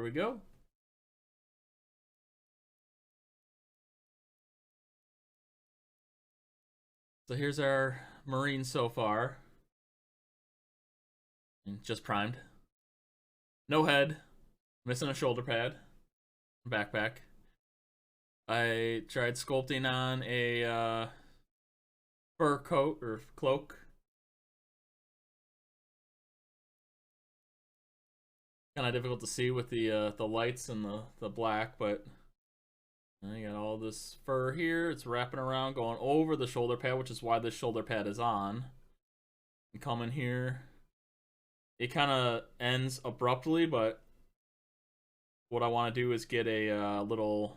we go. So here's our Marine so far. Just primed. No head. Missing a shoulder pad. Backpack. I tried sculpting on a fur coat or cloak. Kind of difficult to see with the lights and the black, but I got all this fur here. It's wrapping around, going over the shoulder pad, which is why this shoulder pad is on. And come in here. It kind of ends abruptly, but what I want to do is get a little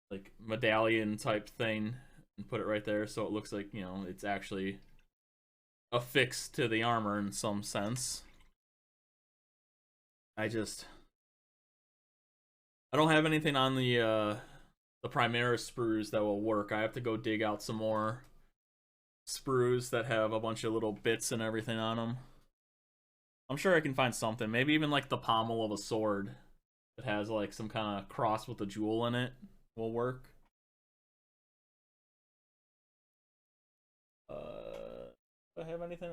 like medallion type thing and put it right there so it looks like, you know, it's actually affixed to the armor in some sense. I don't have anything on the Primaris sprues that will work. I have to go dig out some more sprues that have a bunch of little bits and everything on them. I'm sure I can find something. Maybe even like the pommel of a sword that has like some kind of cross with a jewel in it will work. Do I have anything?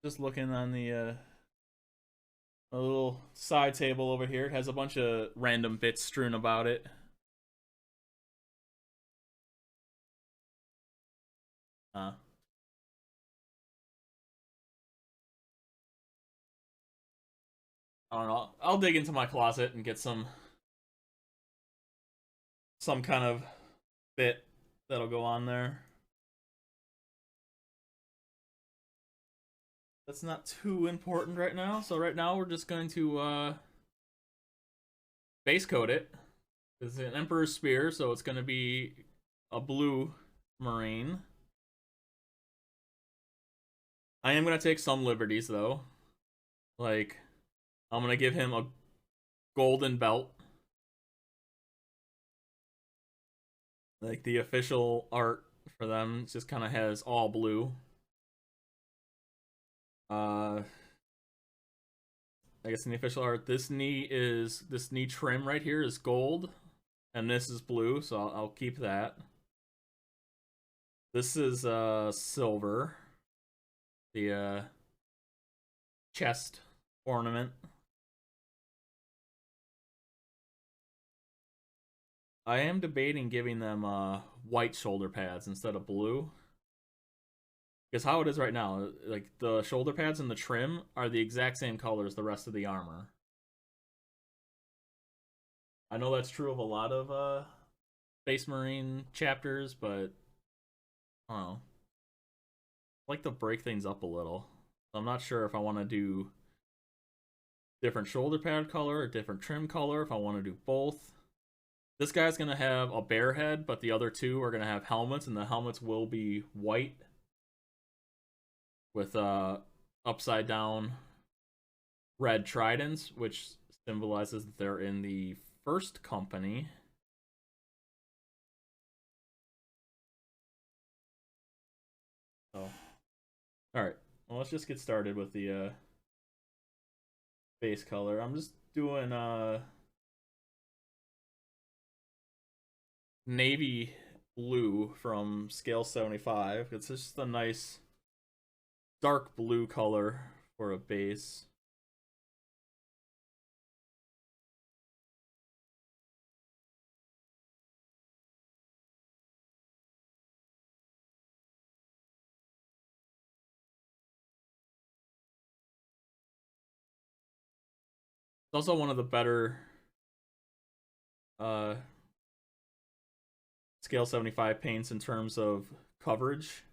Just looking on the a little side table over here. It has a bunch of random bits strewn about it. Uh, I don't know. I'll dig into my closet and get some kind of bit that'll go on there. That's not too important right now. So right now we're just going to base coat it. It's an Emperor's Spear, so it's going to be a blue Marine. I am going to take some liberties though. Like, I'm going to give him a golden belt. Like, the official art for them just kind of has all blue. I guess in the official art, this knee trim right here is gold, and this is blue, so I'll keep that. This is silver. The chest ornament. I am debating giving them white shoulder pads instead of blue. Because how it is right now, like the shoulder pads and the trim are the exact same color as the rest of the armor. I know that's true of a lot of Space Marine chapters, but I don't know. I like to break things up a little. I'm not sure if I want to do different shoulder pad color or different trim color, if I want to do both. This guy's going to have a bear head, but the other two are going to have helmets, and the helmets will be white with upside down red tridents, which symbolizes that they're in the first company. So, all right. Well, let's just get started with the base color. I'm just doing navy blue from scale 75. It's just a nice dark blue color for a base. It's also one of the better uh, scale 75 paints in terms of coverage.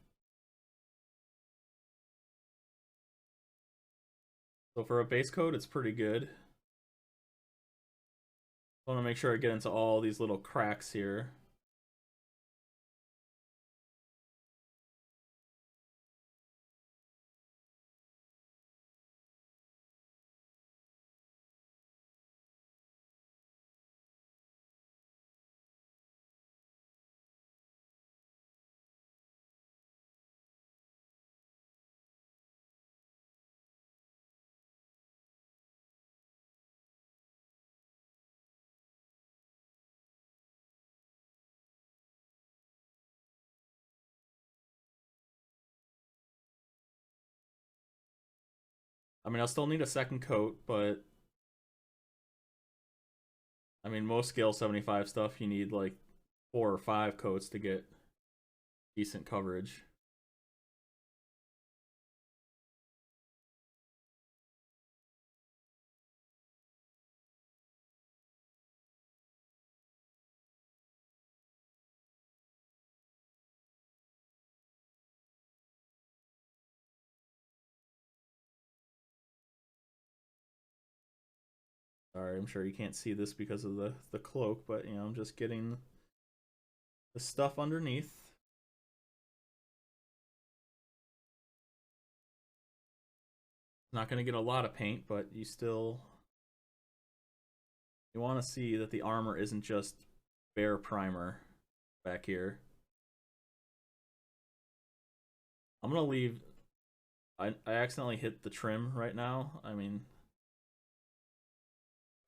So for a base coat, it's pretty good. I want to make sure I get into all these little cracks here. I mean, I'll still need a second coat, but I mean, most scale 75 stuff, you need like 4 or 5 coats to get decent coverage. Sorry, I'm sure you can't see this because of the cloak, but you know, I'm just getting the stuff underneath. Not going to get a lot of paint, but you want to see that the armor isn't just bare primer back here. I'm going to leave. I accidentally hit the trim right now. I mean,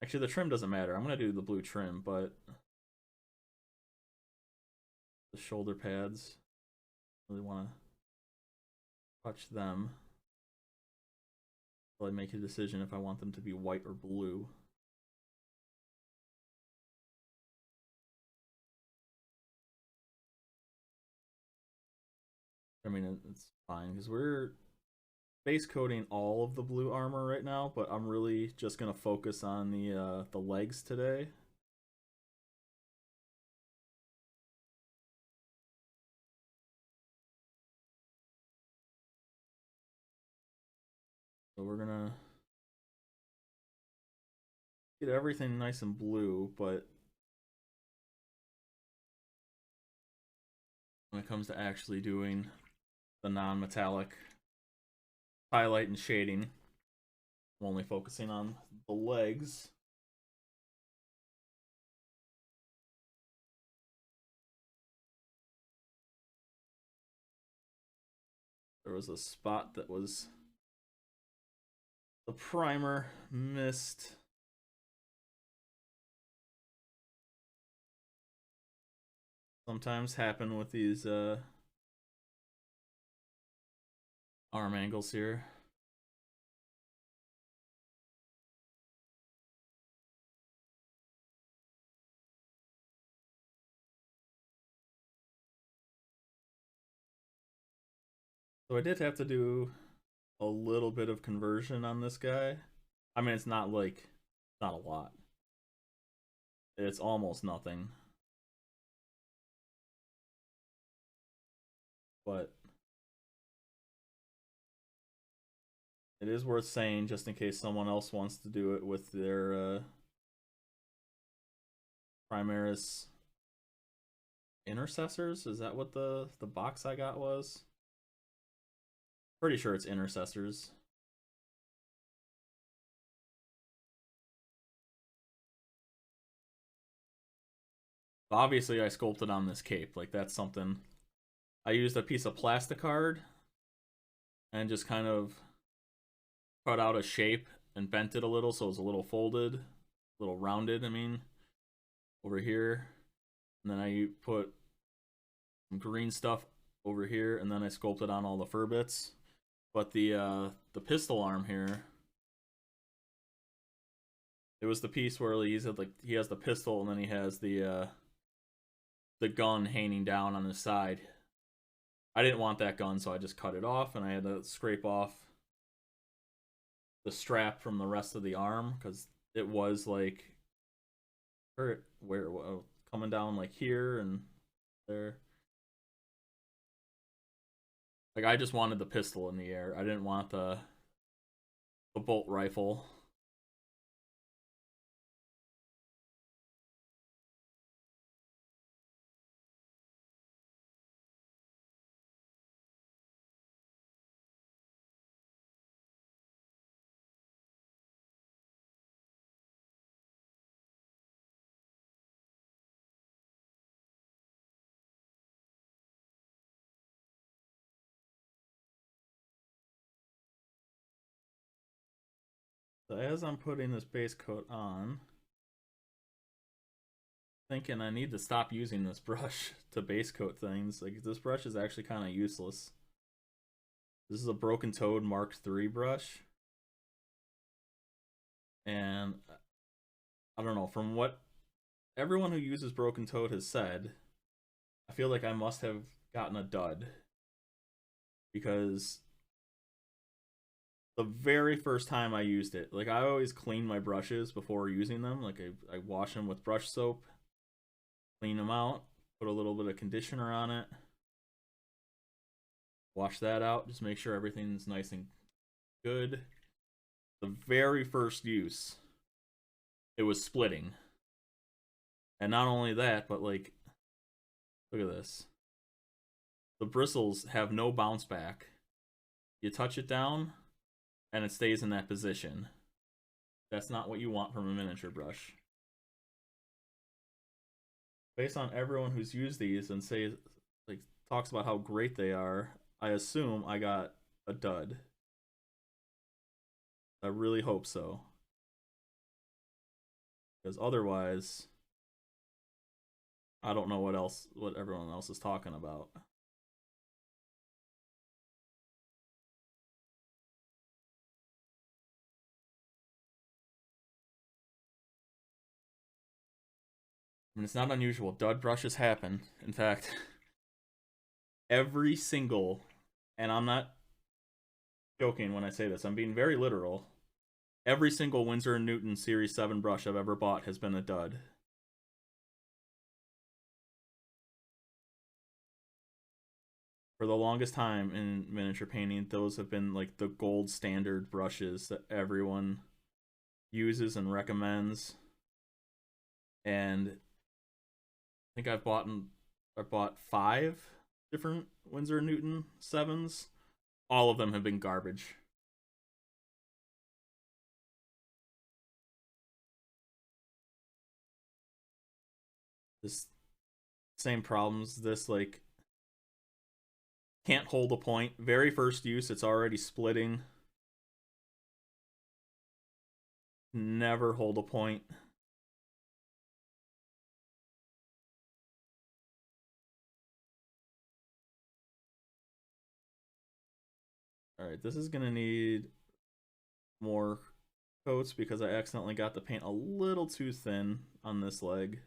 actually, the trim doesn't matter. I'm going to do the blue trim, but the shoulder pads, really want to touch them. So I make a decision if I want them to be white or blue. I mean, it's fine because we're base coating all of the blue armor right now, but I'm really just gonna focus on the legs today. So we're gonna get everything nice and blue, but when it comes to actually doing the non-metallic highlight and shading, I'm only focusing on the legs. There was a spot that was the primer missed. Sometimes happen with these arm angles here. So I did have to do a little bit of conversion on this guy. I mean, it's not like, not a lot. It's almost nothing. But it is worth saying just in case someone else wants to do it with their Primaris Intercessors. Is that what the box I got was? Pretty sure it's Intercessors. Obviously, I sculpted on this cape. Like, that's something. I used a piece of plasticard and just kind of cut out a shape and bent it a little so it was a little folded, a little rounded, I mean, over here. And then I put some green stuff over here, and then I sculpted on all the fur bits. But the pistol arm here, it was the piece where he said like he has the pistol and then he has the gun hanging down on his side. I didn't want that gun, so I just cut it off, and I had to scrape off the strap from the rest of the arm because it was like where coming down like here and there. Like, I just wanted the pistol in the air. I didn't want the bolt rifle. So as I'm putting this base coat on, thinking I need to stop using this brush to base coat things. Like, this brush is actually kind of useless. This is a Broken Toad Mark III brush. And I don't know, from what everyone who uses Broken Toad has said, I feel like I must have gotten a dud because the very first time I used it, like I always clean my brushes before using them. Like I wash them with brush soap, clean them out, put a little bit of conditioner on it, wash that out, just make sure everything's nice and good. The very first use, it was splitting. And not only that, but like, look at this. The bristles have no bounce back. You touch it down, and it stays in that position. That's not what you want from a miniature brush. Based on everyone who's used these and like talks about how great they are, I assume I got a dud. I really hope so. Because otherwise, I don't know what everyone else is talking about. I mean, it's not unusual. Dud brushes happen. In fact, every single, and I'm not joking when I say this, I'm being very literal. Every single Winsor & Newton Series 7 brush I've ever bought has been a dud. For the longest time in miniature painting, those have been like the gold standard brushes that everyone uses and recommends. And I think I bought 5 different Winsor & Newton 7s. All of them have been garbage. This same problems. This like can't hold a point. Very first use, it's already splitting. Never hold a point. Alright, this is gonna need more coats because I accidentally got the paint a little too thin on this leg.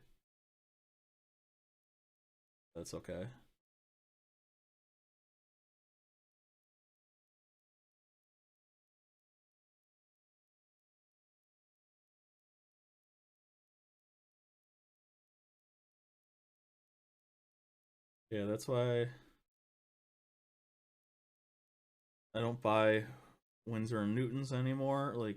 That's okay. Yeah, that's why I don't buy Winsor & Newtons anymore. Like,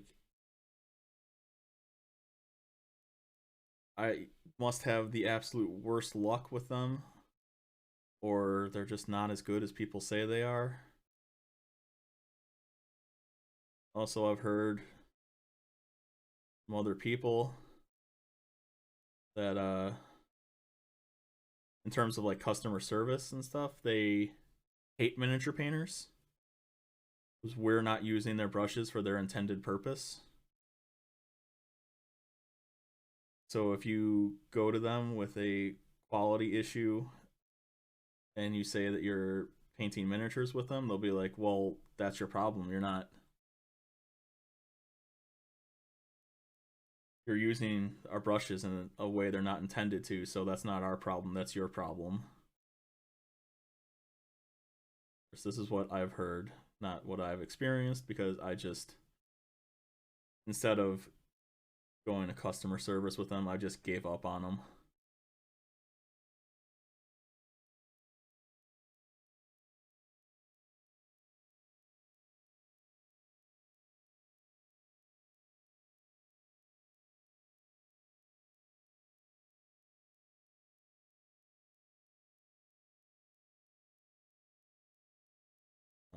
I must have the absolute worst luck with them, or they're just not as good as people say they are. Also, I've heard from other people that in terms of like customer service and stuff, they hate miniature painters because we're not using their brushes for their intended purpose. So if you go to them with a quality issue and you say that you're painting miniatures with them, they'll be like, well, that's your problem. You're using our brushes in a way they're not intended to, so that's not our problem, that's your problem. This is what I've heard, not what I've experienced, because I just, instead of going to customer service with them, I just gave up on them.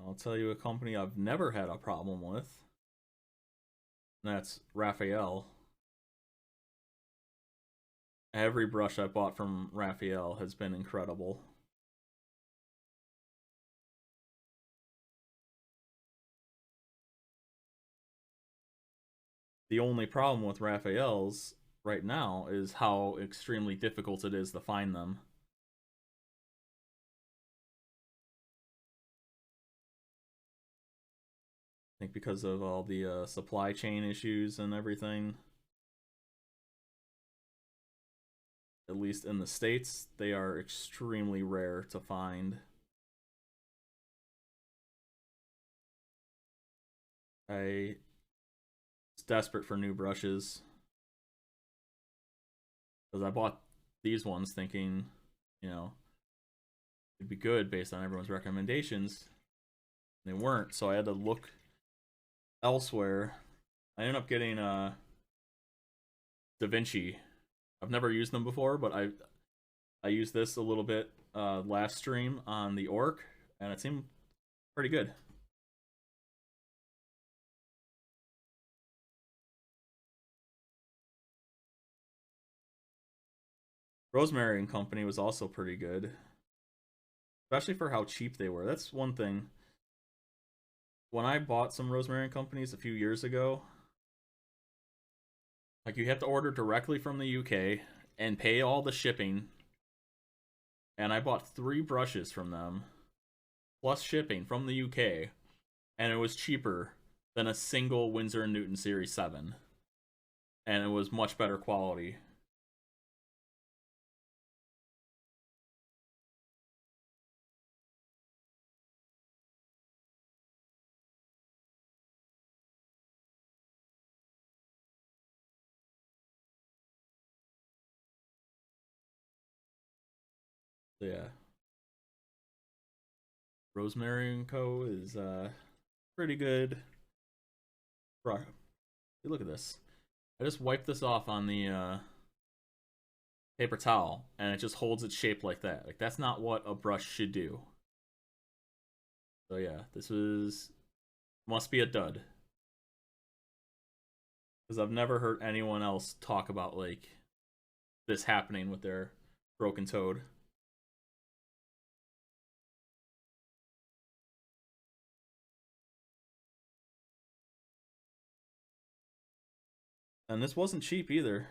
I'll tell you a company I've never had a problem with, and that's Raphael. Every brush I bought from Raphael has been incredible. The only problem with Raphael's right now is how extremely difficult it is to find them. think because of all the supply chain issues and everything. At least in the States, they are extremely rare to find. I was desperate for new brushes because I bought these ones thinking, you know, it'd be good based on everyone's recommendations. They weren't, so I had to look elsewhere. I ended up getting Da Vinci. I've never used them before, but I used this a little bit last stream on the Orc, and it seemed pretty good. Rosemary and Company was also pretty good, especially for how cheap they were. That's one thing. When I bought some Rosemary and Companies a few years ago, like, you have to order directly from the UK and pay all the shipping. And I bought 3 brushes from them, plus shipping from the UK, and it was cheaper than a single Winsor & Newton Series 7. And it was much better quality. So yeah. Rosemary & Co. is pretty good. Hey, look at this. I just wiped this off on the paper towel, and it just holds its shape like that. Like, that's not what a brush should do. So yeah, this must be a dud. Because I've never heard anyone else talk about, like, this happening with their broken toad. And this wasn't cheap either.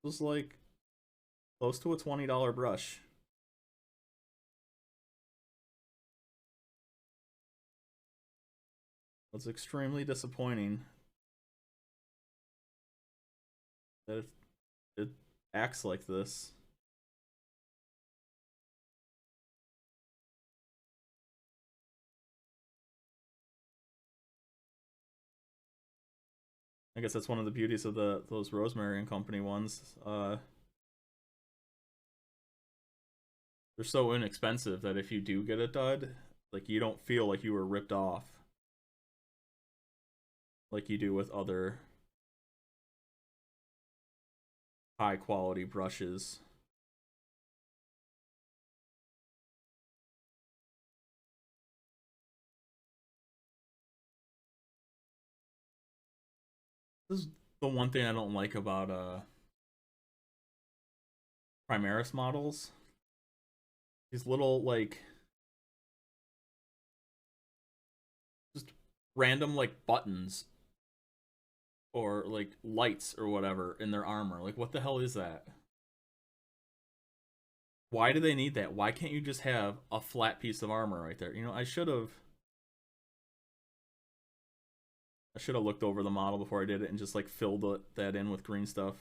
It was like close to a $20 brush. It's extremely disappointing that it acts like this. I guess that's one of the beauties of those Rosemary and Company ones. They're so inexpensive that if you do get a dud, like, you don't feel like you were ripped off like you do with other high quality brushes. This is the one thing I don't like about Primaris models. These little, like, just random, like, buttons or like lights or whatever in their armor. Like, what the hell is that? Why do they need that? Why can't you just have a flat piece of armor right there? You know, I should have looked over the model before I did it and just, like, filled that in with green stuff.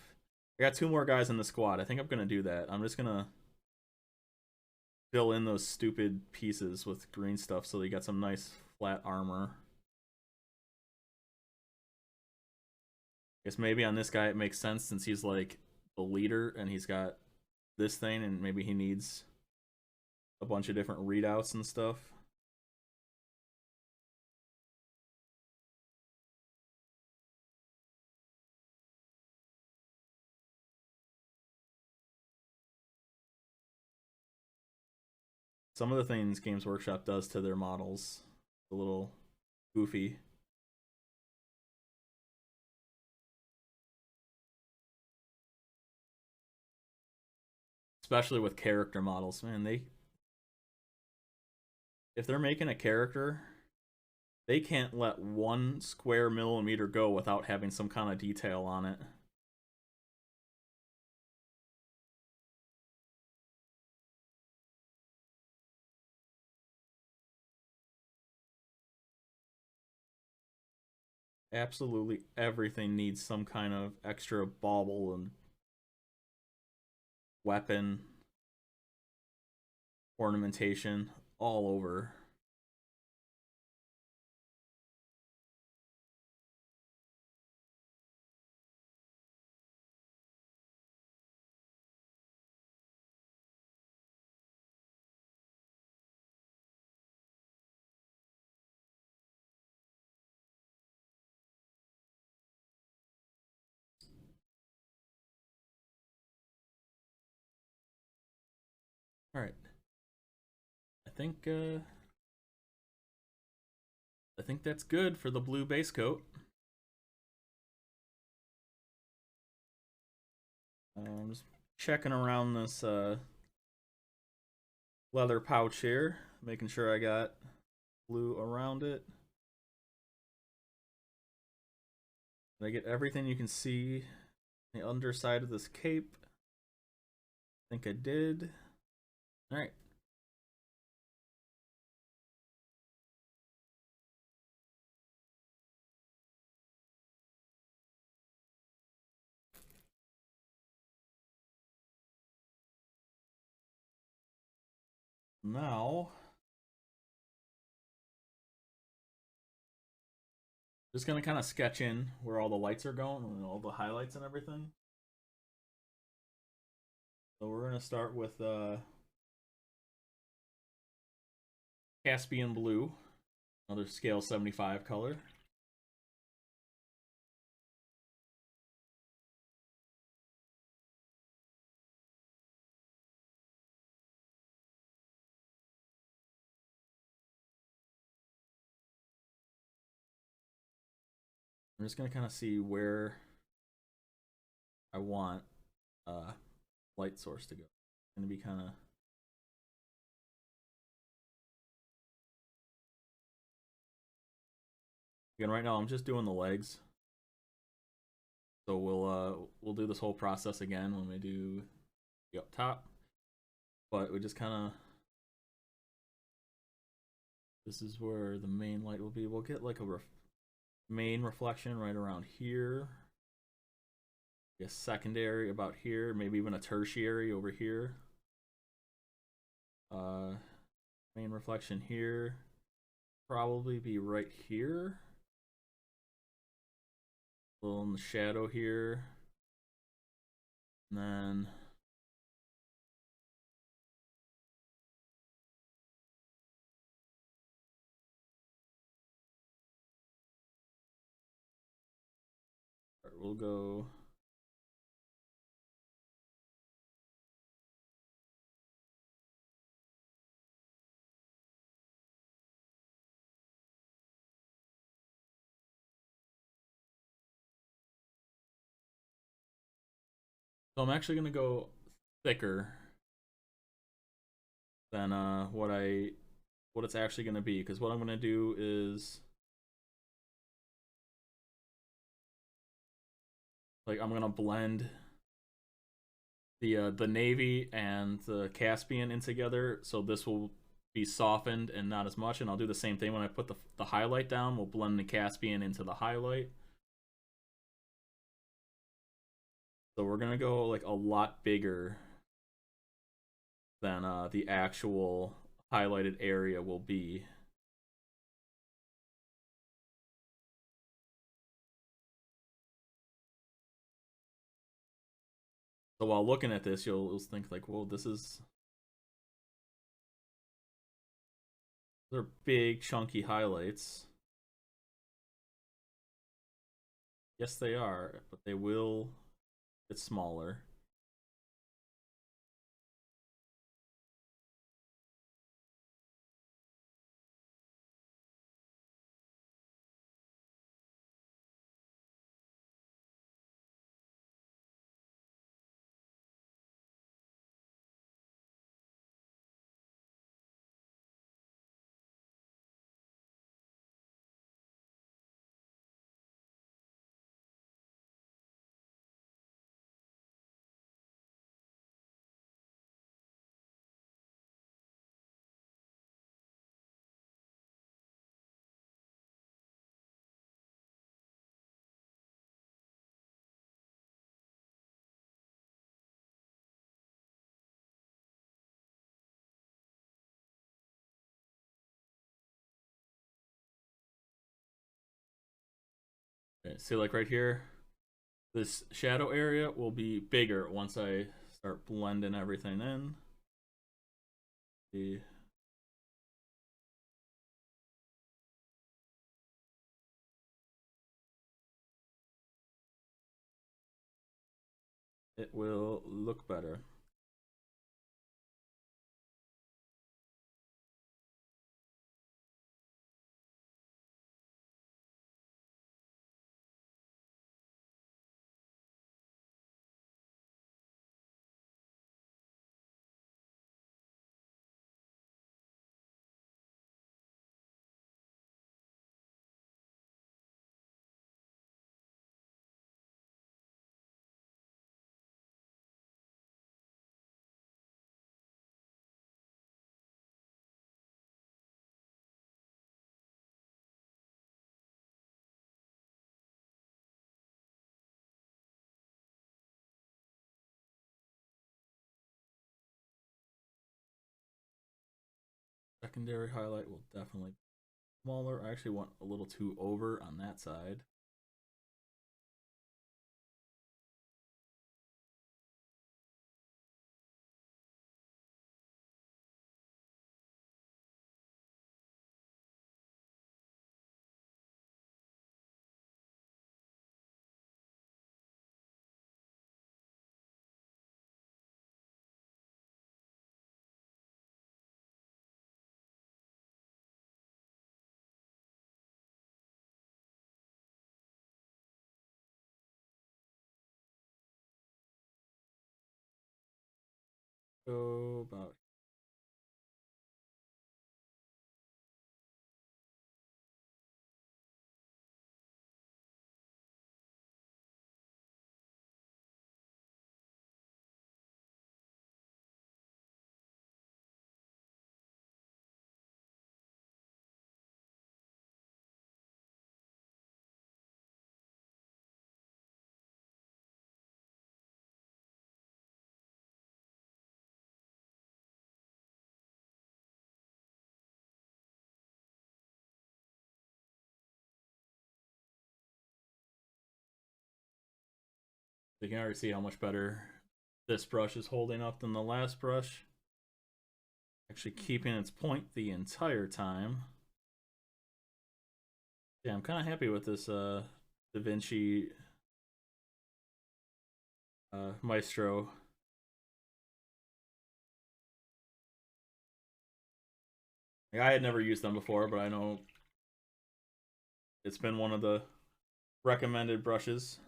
I got 2 more guys in the squad. I think I'm gonna do that. I'm just gonna fill in those stupid pieces with green stuff so they got some nice flat armor. Guess maybe on this guy it makes sense since he's, like, the leader and he's got this thing, and maybe he needs a bunch of different readouts and stuff. Some of the things Games Workshop does to their models, a little goofy. Especially with character models, man. If they're making a character, they can't let 1 square millimeter go without having some kind of detail on it. Absolutely everything needs some kind of extra bauble and weapon ornamentation all over. All right. I think uh I think that's good for the blue base coat. I'm just checking around this leather pouch here, making sure I got blue around it. Did I get everything you can see the underside of this cape? I think I did. All right. Now, just gonna kind of sketch in where all the lights are going and all the highlights and everything. So we're gonna start with Caspian blue, another scale 75 color. I'm just gonna kind of see where I want light source to go. It's gonna be kind of again right now. I'm just doing the legs, so we'll do this whole process again when we do the up top. But we just kind of this is where the main light will be. We'll get like a main reflection right around here. A secondary about here, maybe even a tertiary over here. Main reflection here, probably be right here. A little in the shadow here. And then we'll go so I'm actually gonna go thicker than what it's actually gonna be, because what I'm gonna do is like I'm gonna blend the navy and the Caspian in together, so this will be softened and not as much. And I'll do the same thing when I put the highlight down. We'll blend the Caspian into the highlight. So we're gonna go like a lot bigger than the actual highlighted area will be. So while looking at this, you'll think like, "Whoa, they're big chunky highlights." Yes, they are, but they will get smaller. see, like right here, this shadow area will be bigger once I start blending everything in. See. It will look better. Secondary highlight will definitely be smaller. I actually went a little too over on that side. So about you can already see how much better this brush is holding up than the last brush. Actually keeping its point the entire time. Yeah, I'm kind of happy with this DaVinci Maestro. Like, I had never used them before, but I know it's been one of the recommended brushes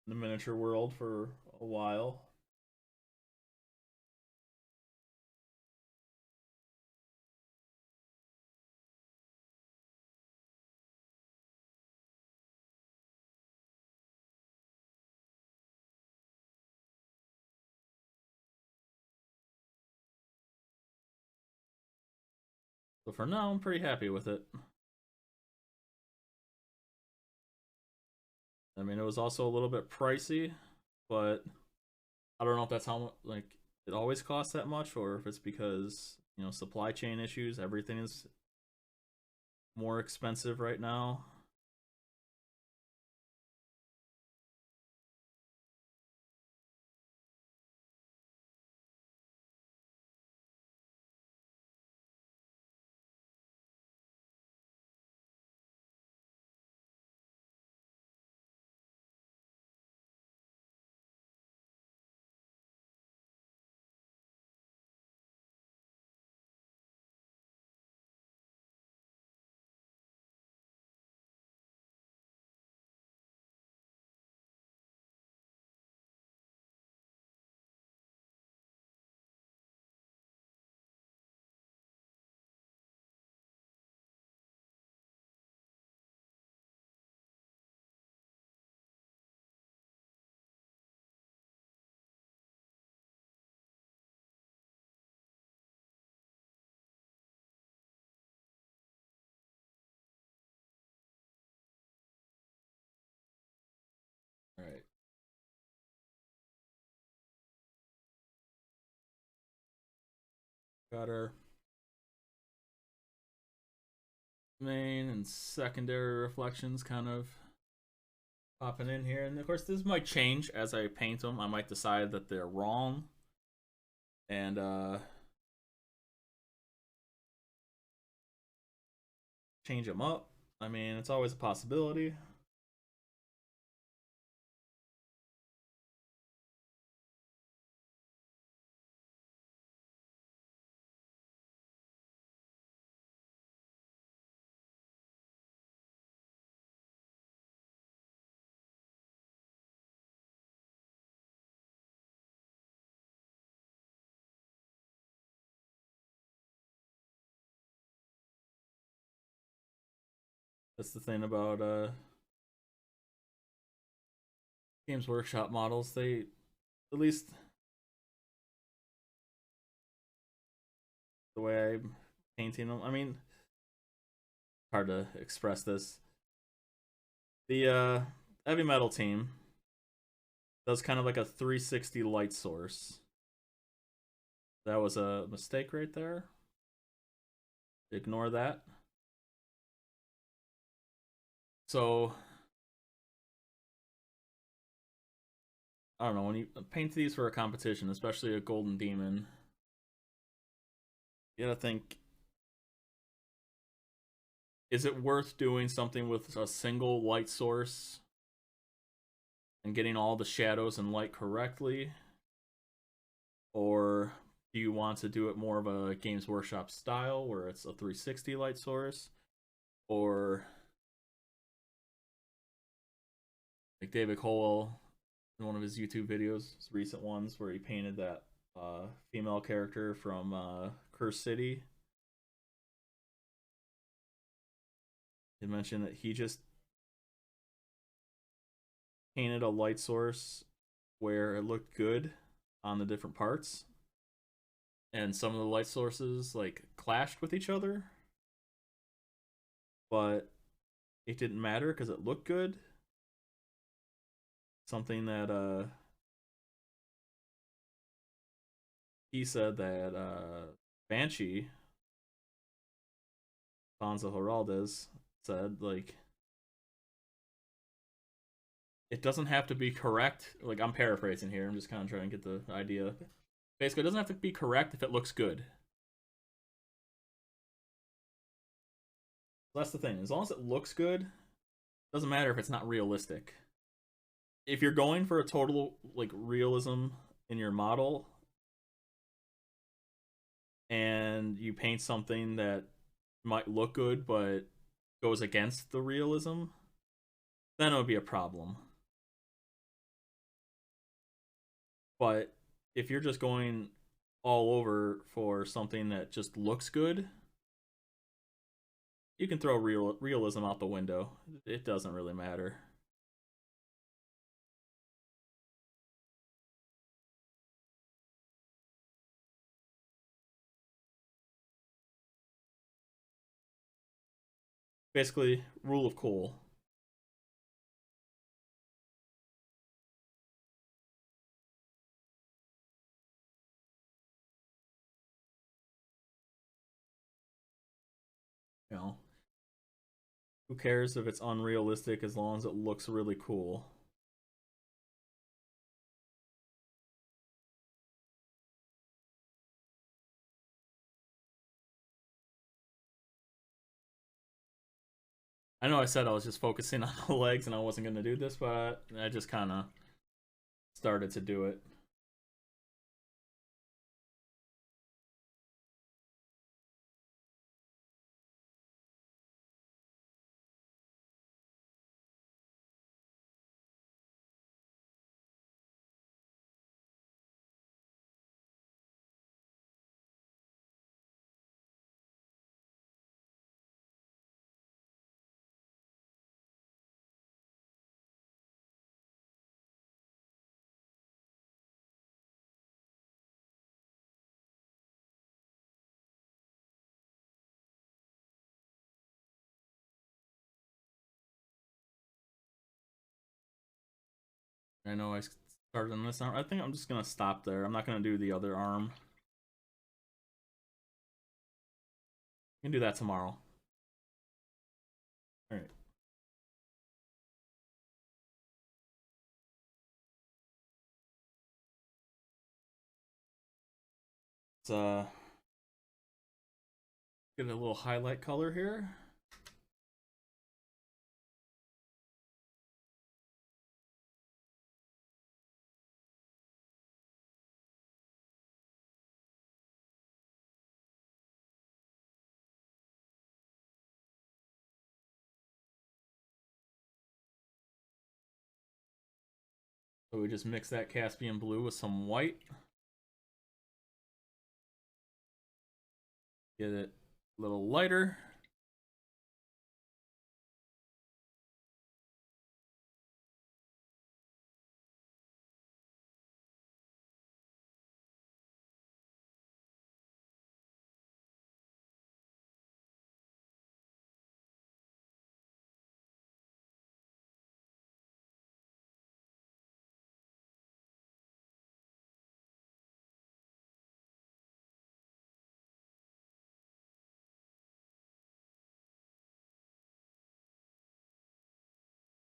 in the miniature world for a while. So for now, I'm pretty happy with it. I mean, it was also a little bit pricey, but I don't know if that's how much, like, it always costs that much, or if it's because, you know, supply chain issues, everything is more expensive right now. All right. Got our main and secondary reflections kind of popping in here, and of course this might change as I paint them. I might decide that they're wrong, and change them up. I mean, it's always a possibility. That's the thing about Games Workshop models. They, at least the way I'm painting them. I mean, hard to express this. The heavy metal team does kind of like a 360 light source. That was a mistake right there. Ignore that. So I don't know, when you paint these for a competition, especially a golden demon, you gotta think, is it worth doing something with a single light source and getting all the shadows and light correctly? Or do you want to do it more of a Games Workshop style where it's a 360 light source? Or like David Cole in one of his YouTube videos, his recent ones, where he painted that female character from Curse City. He mentioned that he just painted a light source where it looked good on the different parts, and some of the light sources like clashed with each other, but it didn't matter because it looked good. Something that he said that Banshee Bonza Heraldez said, like, it doesn't have to be correct. Like, I'm paraphrasing here, I'm just kind of trying to get the idea. Basically, it doesn't have to be correct if it looks good. That's the thing. As long as it looks good, doesn't matter if it's not realistic. If you're going for a total like realism in your model and you paint something that might look good but goes against the realism, then it would be a problem. But if you're just going all over for something that just looks good, you can throw realism out the window. It doesn't really matter. Basically, rule of cool. You know, who cares if it's unrealistic as long as it looks really cool? I know I said I was just focusing on the legs and I wasn't going to do this, but I just kind of started to do it. I know I started on this arm. I think I'm just going to stop there. I'm not going to do the other arm. We can do that tomorrow. All right. get a little highlight color here. So we just mix that Caspian blue with some white. Get it a little lighter.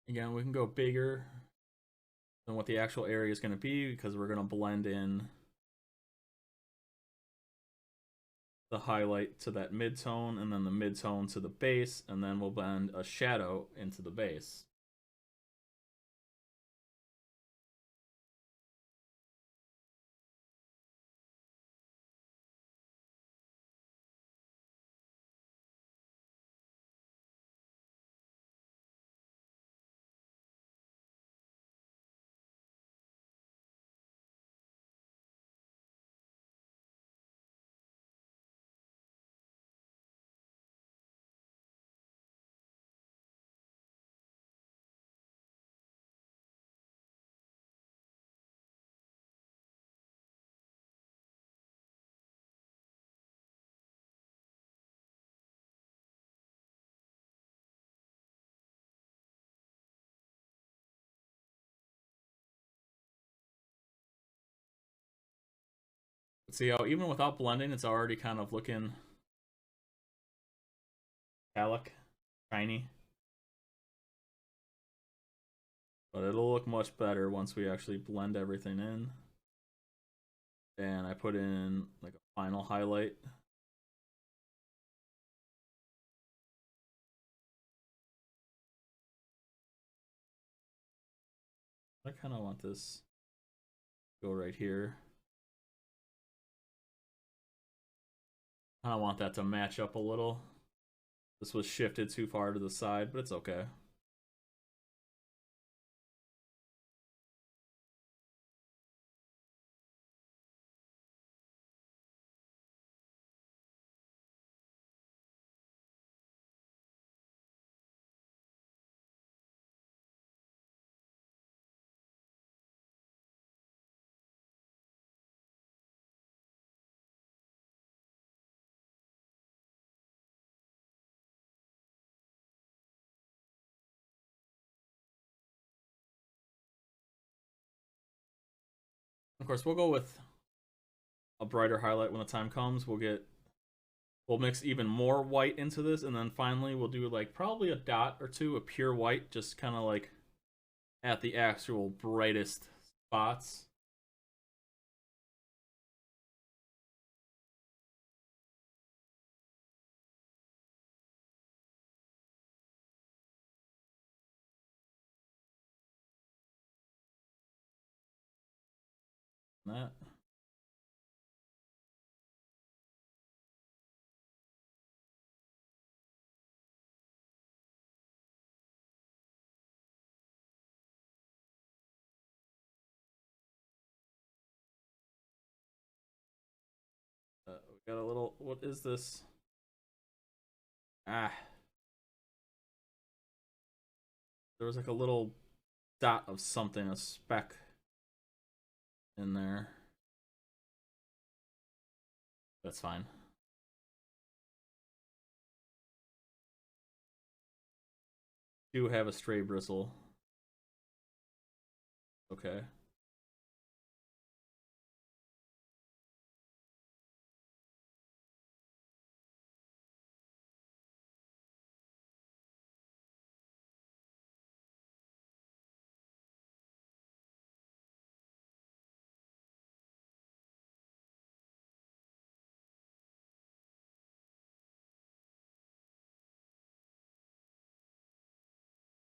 Again, we can go bigger than what the actual area is going to be because we're going to blend in the highlight to that mid-tone and then the mid-tone to the base, and then we'll blend a shadow into the base. See how even without blending, it's already kind of looking metallic, shiny. But it'll look much better once we actually blend everything in. And I put in like a final highlight. I kind of want this to go right here. I don't want that to match up a little. This was shifted too far to the side, but it's okay. Of course, we'll go with a brighter highlight when the time comes. We'll mix even more white into this, and then finally we'll do like probably a dot or two of pure white, just kind of like at the actual brightest spots. That. We got a little. What is this? Ah. There was like a little dot of something, a speck in there. That's fine. Do have a stray bristle. Okay.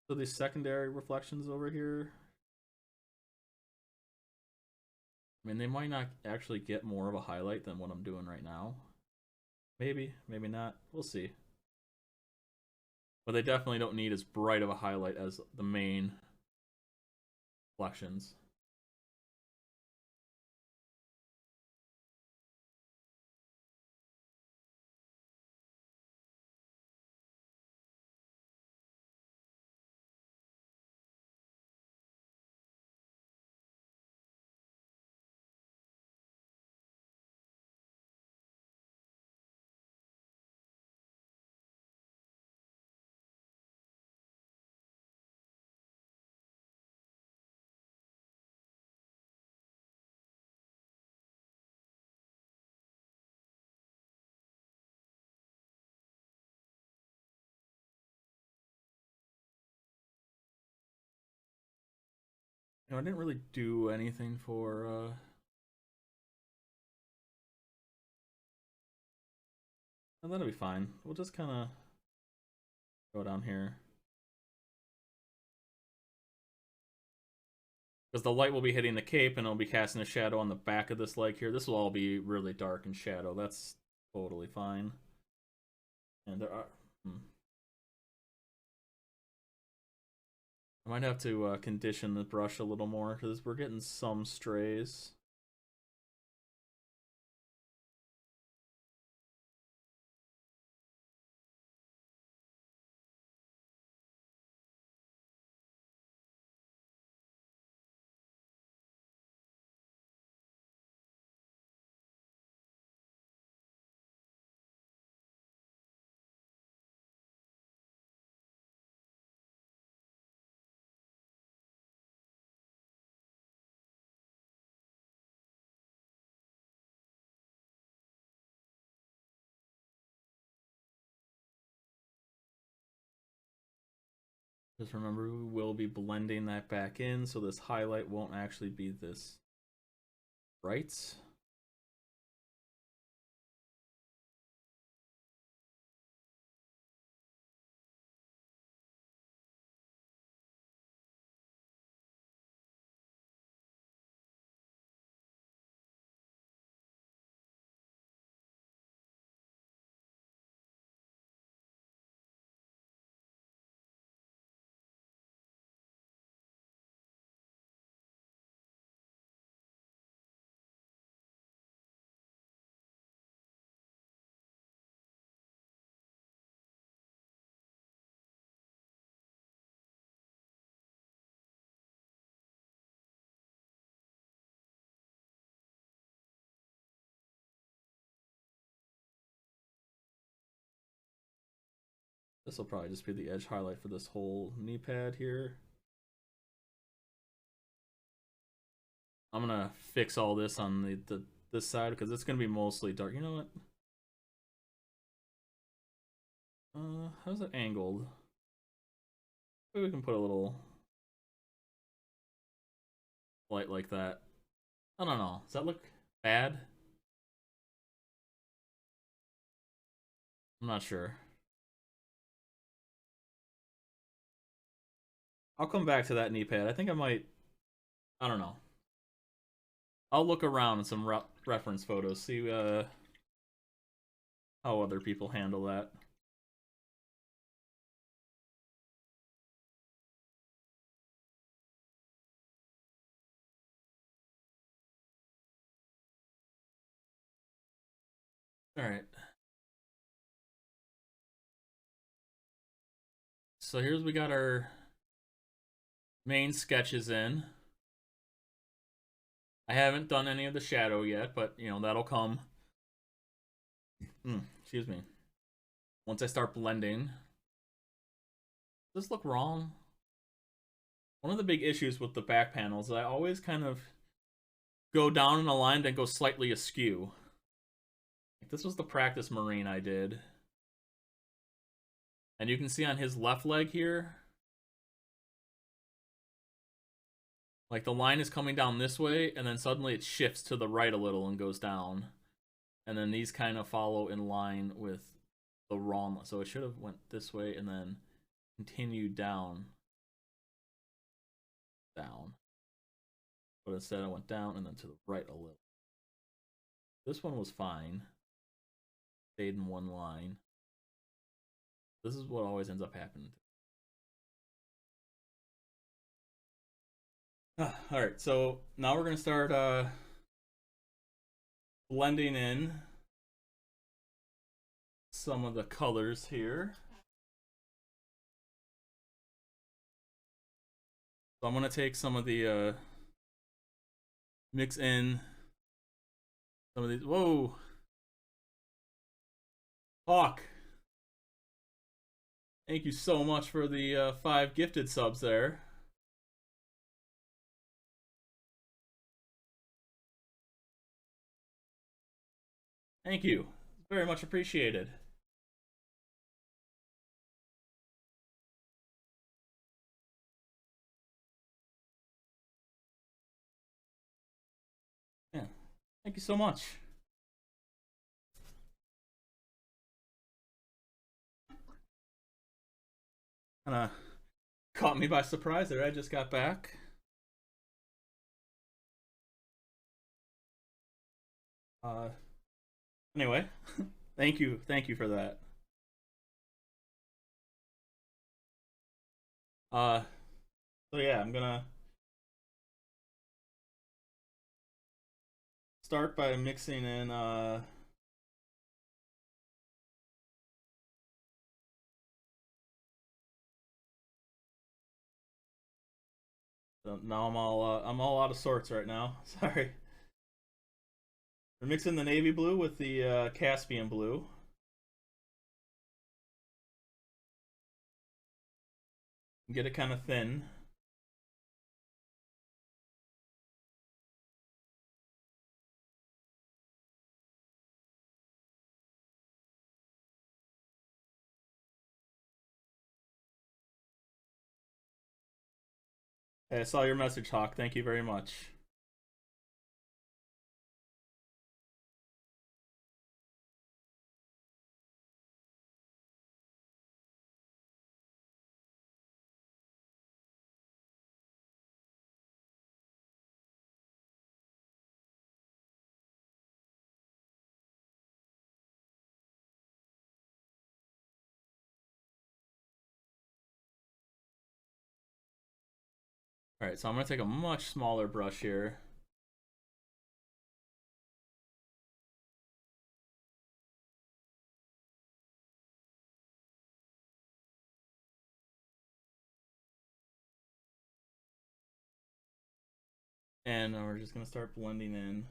So these secondary reflections over here, I mean, they might not actually get more of a highlight than what I'm doing right now. Maybe, maybe not. We'll see. But they definitely don't need as bright of a highlight as the main reflections. You know, I didn't really do anything for and that'll be fine. We'll just kind of go down here. Because the light will be hitting the cape and it'll be casting a shadow on the back of this leg here. This will all be really dark and shadow. That's totally fine. And there are... I might have to condition the brush a little more because we're getting some strays. Just remember, we will be blending that back in, so this highlight won't actually be this bright. This will probably just be the edge highlight for this whole knee pad here. I'm gonna fix all this on this side because it's gonna be mostly dark. You know what? How's it angled? Maybe we can put a little light like that. I don't know. Does that look bad? I'm not sure. I'll come back to that knee pad. I think I might. I don't know. I'll look around in some reference photos, see how other people handle that. All right. So here's we got our main sketches in. I haven't done any of the shadow yet, but you know, that'll come. Excuse me. Once I start blending. Does this look wrong? One of the big issues with the back panels is I always kind of go down in a line and go slightly askew. Like this was the practice marine I did. And you can see on his left leg here, like the line is coming down this way, and then suddenly it shifts to the right a little and goes down. And then these kind of follow in line with the wrong, so it should have went this way and then continued down. down. But instead I went down and then to the right a little. This one was fine. Stayed in one line. This is what always ends up happening. Alright, so now we're going to start blending in some of the colors here. So I'm going to take some of the mix in some of these. Whoa, Hawk, thank you so much for the 5 gifted subs there. Thank you, very much appreciated. Yeah, thank you so much. Kinda caught me by surprise there. I just got back. Anyway, thank you for that. So yeah, I'm gonna start by mixing in so now I'm all out of sorts right now. Sorry. We're mixing the navy blue with the Caspian blue. Get it kind of thin. Hey, I saw your message, Hawk. Thank you very much. Alright, so I'm going to take a much smaller brush here. And we're just going to start blending in.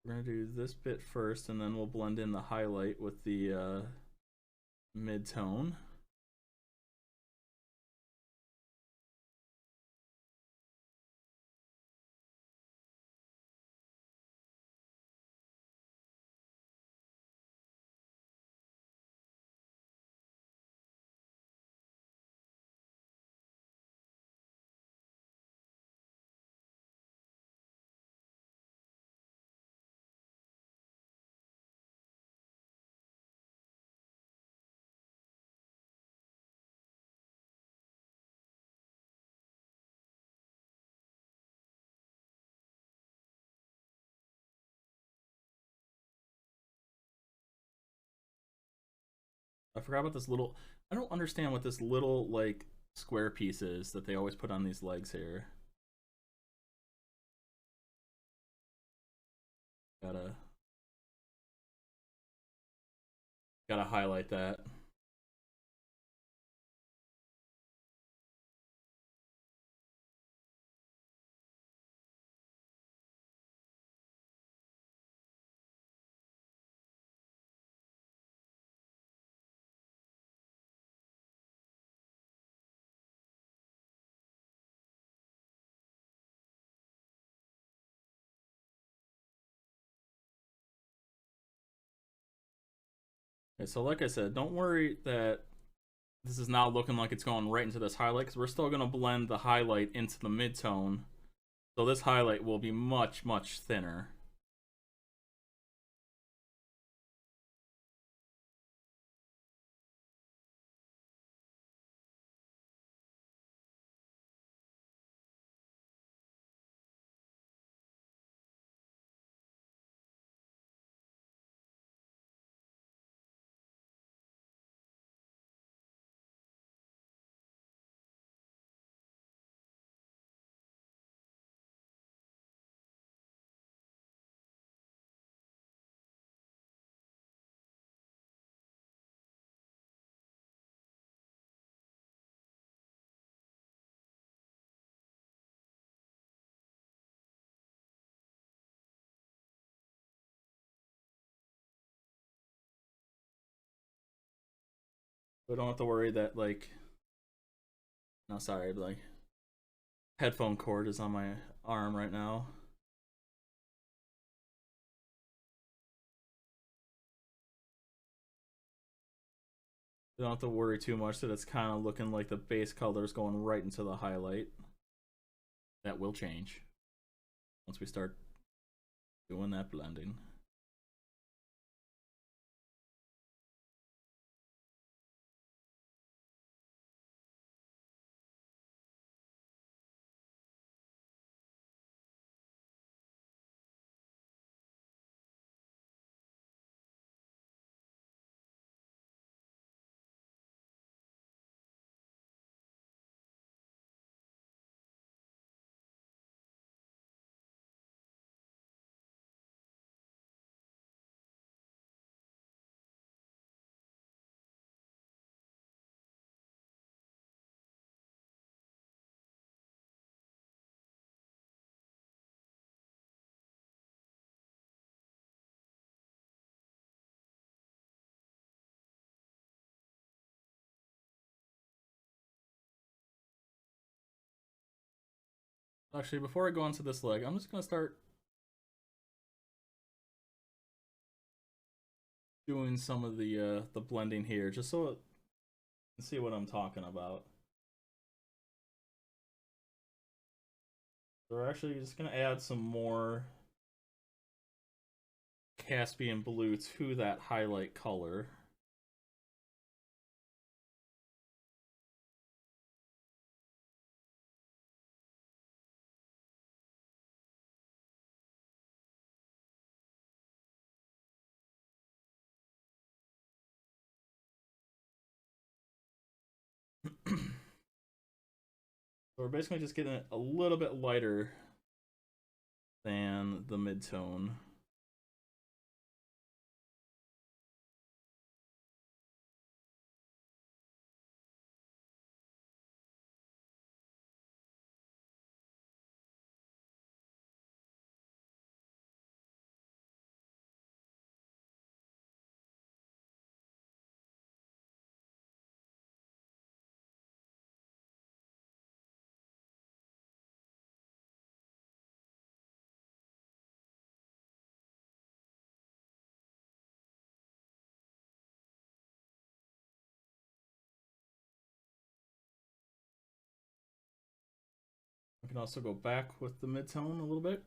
We're going to do this bit first, and then we'll blend in the highlight with the mid-tone. I forgot about this little... I don't understand what this little, like, square piece is that they always put on these legs here. Gotta highlight that. Okay, so like I said, don't worry that This is now looking like it's going right into this highlight because we're still going to blend the highlight into the midtone. So this highlight will be much, much thinner. So don't have to worry that, like, no, sorry, but like, headphone cord is on my arm right now. You don't have to worry too much that it's kind of looking like the base color is going right into the highlight. That will change once we start doing that blending. Actually, before I go into this leg, I'm just gonna start doing some of the blending here, just so you can see what I'm talking about. So we're actually just gonna add some more Caspian blue to that highlight color. So we're basically just getting it a little bit lighter than the midtone. We can also go back with the midtone a little bit.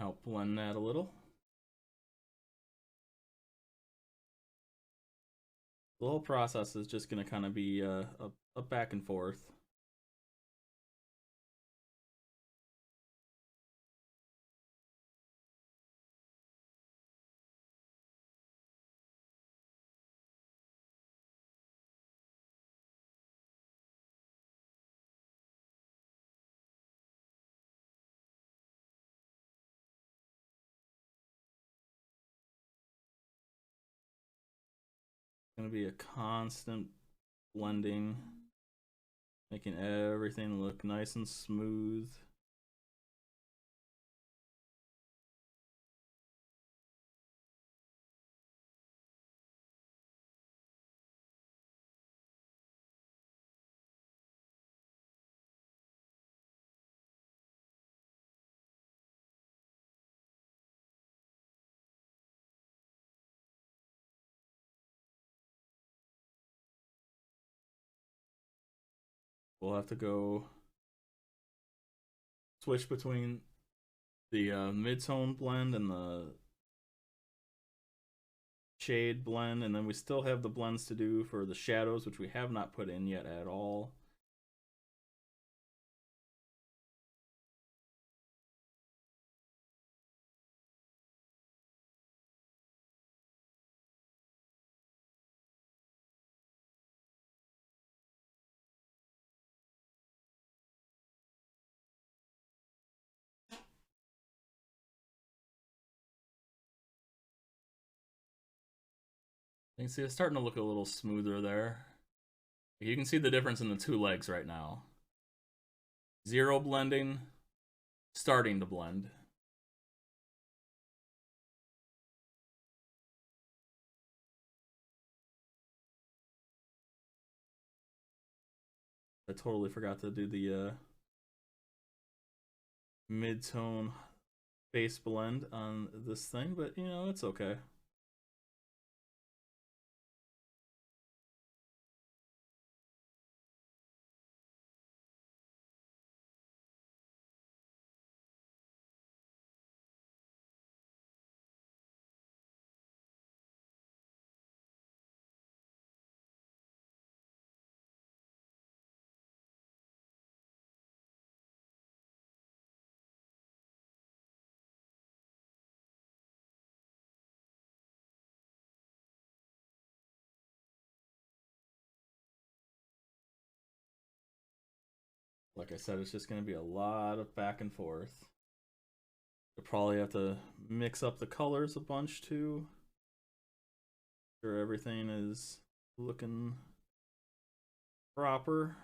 Help blend that a little. The whole process is just going to kind of be a back and forth. Going to be a constant blending, making everything look nice and smooth. we'll have to go switch between the mid-tone blend and the shade blend, and then we still have the blends to do for the shadows, which we have not put in yet at all. You can see it's starting to look a little smoother there. You can see the difference in the two legs right now. Zero blending, starting to blend. I totally forgot to do the mid-tone base blend on this thing, but you know, it's okay. Like I said, it's just going to be a lot of back and forth. You'll probably have to mix up the colors a bunch too. Sure everything is looking proper.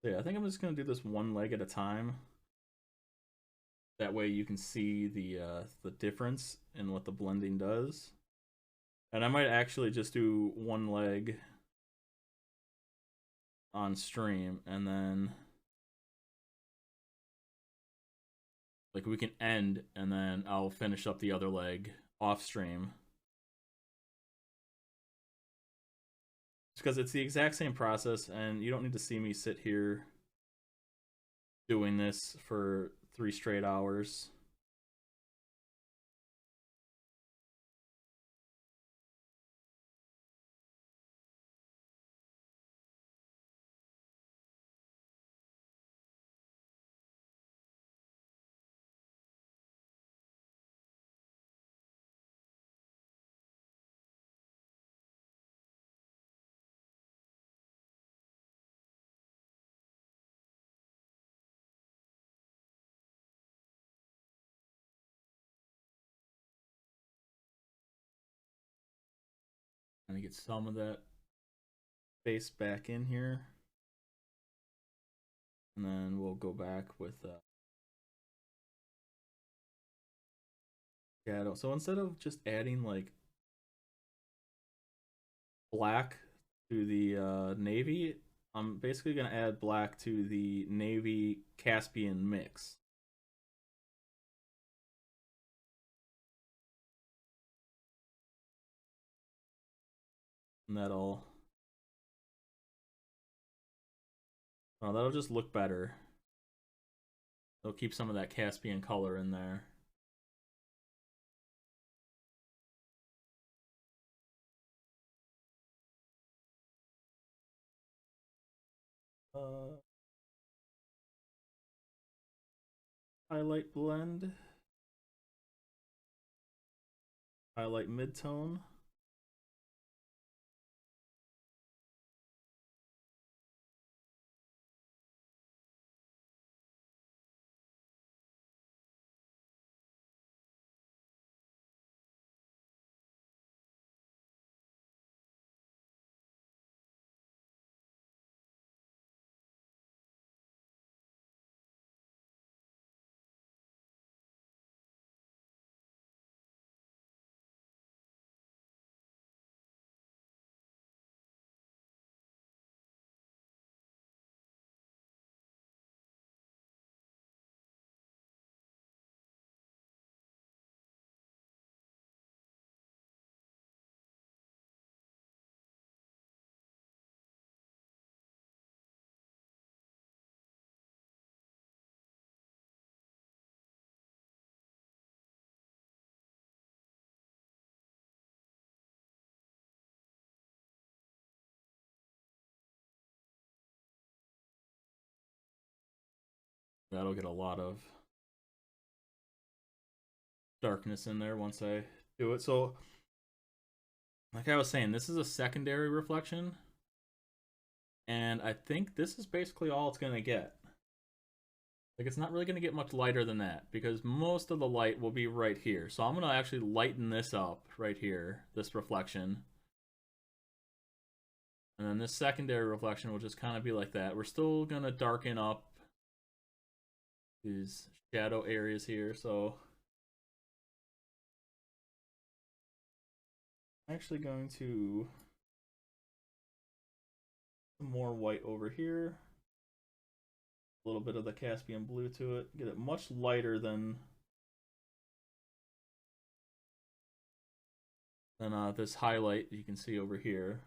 So yeah, I think I'm just going to do this one leg at a time. That way you can see the difference in what the blending does. And I might actually just do one leg on stream, and then like we can end, and then I'll finish up the other leg off stream. Just because it's the exact same process, and you don't need to see me sit here doing this for 3 straight hours. Trying to get some of that base back in here. And then we'll go back with shadow. So instead of just adding like black to the navy, I'm basically going to add black to the navy Caspian mix. And that'll just look better. It'll keep some of that Caspian color in there. Highlight blend. Highlight mid-tone. That'll get a lot of darkness in there once I do it. So, like I was saying, this is a secondary reflection, and I think this is basically all it's gonna get. Like, it's not really gonna get much lighter than that because most of the light will be right here. So I'm gonna actually lighten this up right here, this reflection. And then this secondary reflection will just kind of be like that. We're still gonna darken up these shadow areas here, so I'm actually going to more white over here, a little bit of the Caspian blue to it, get it much lighter than this highlight you can see over here.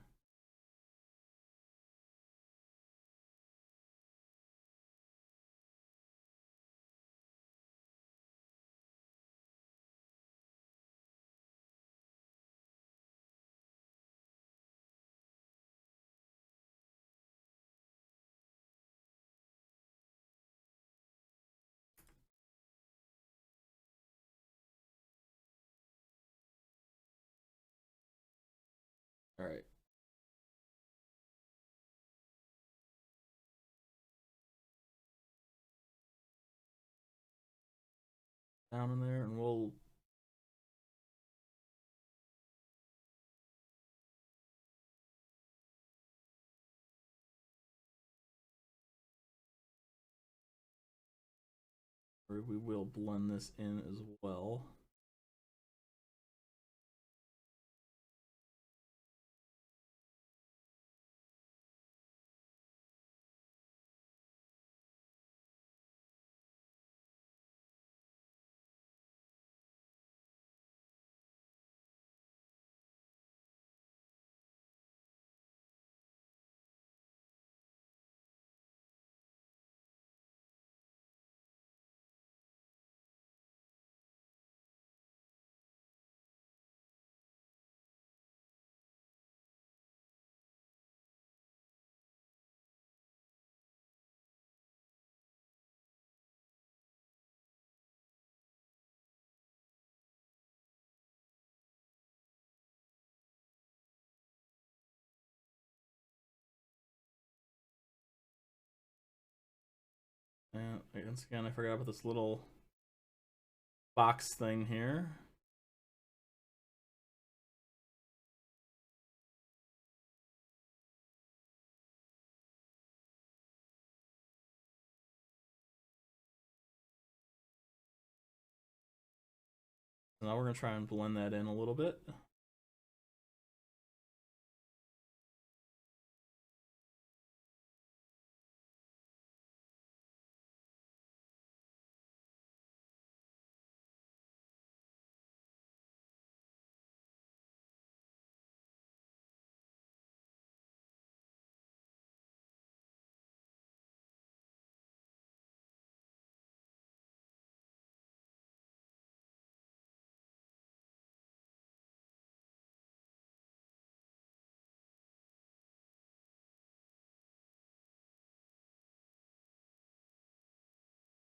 All right. Down in there, and we'll blend this in as well. And once again, I forgot about this little box thing here. Now we're gonna try and blend that in a little bit.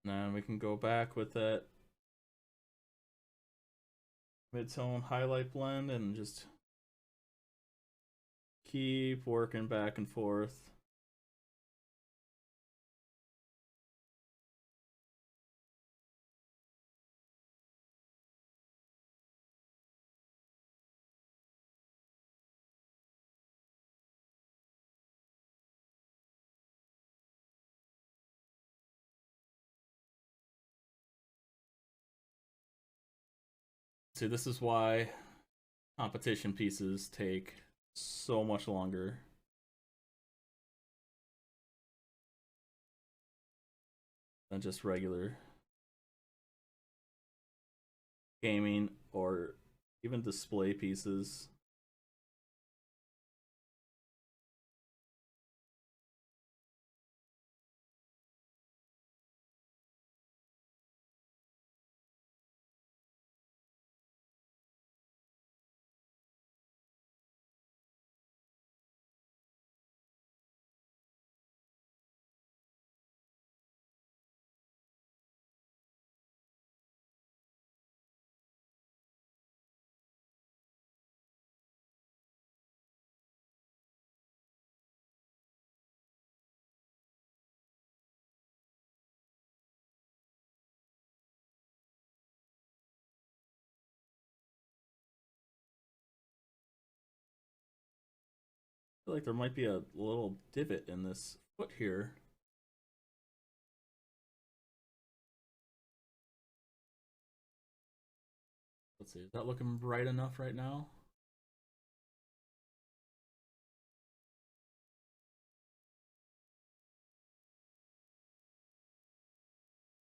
Now we can go back with that mid-tone highlight blend and just keep working back and forth. See, this is why competition pieces take so much longer. Than just regular gaming or even display pieces. I feel like there might be a little divot in this foot here. Let's see, is that looking bright enough right now?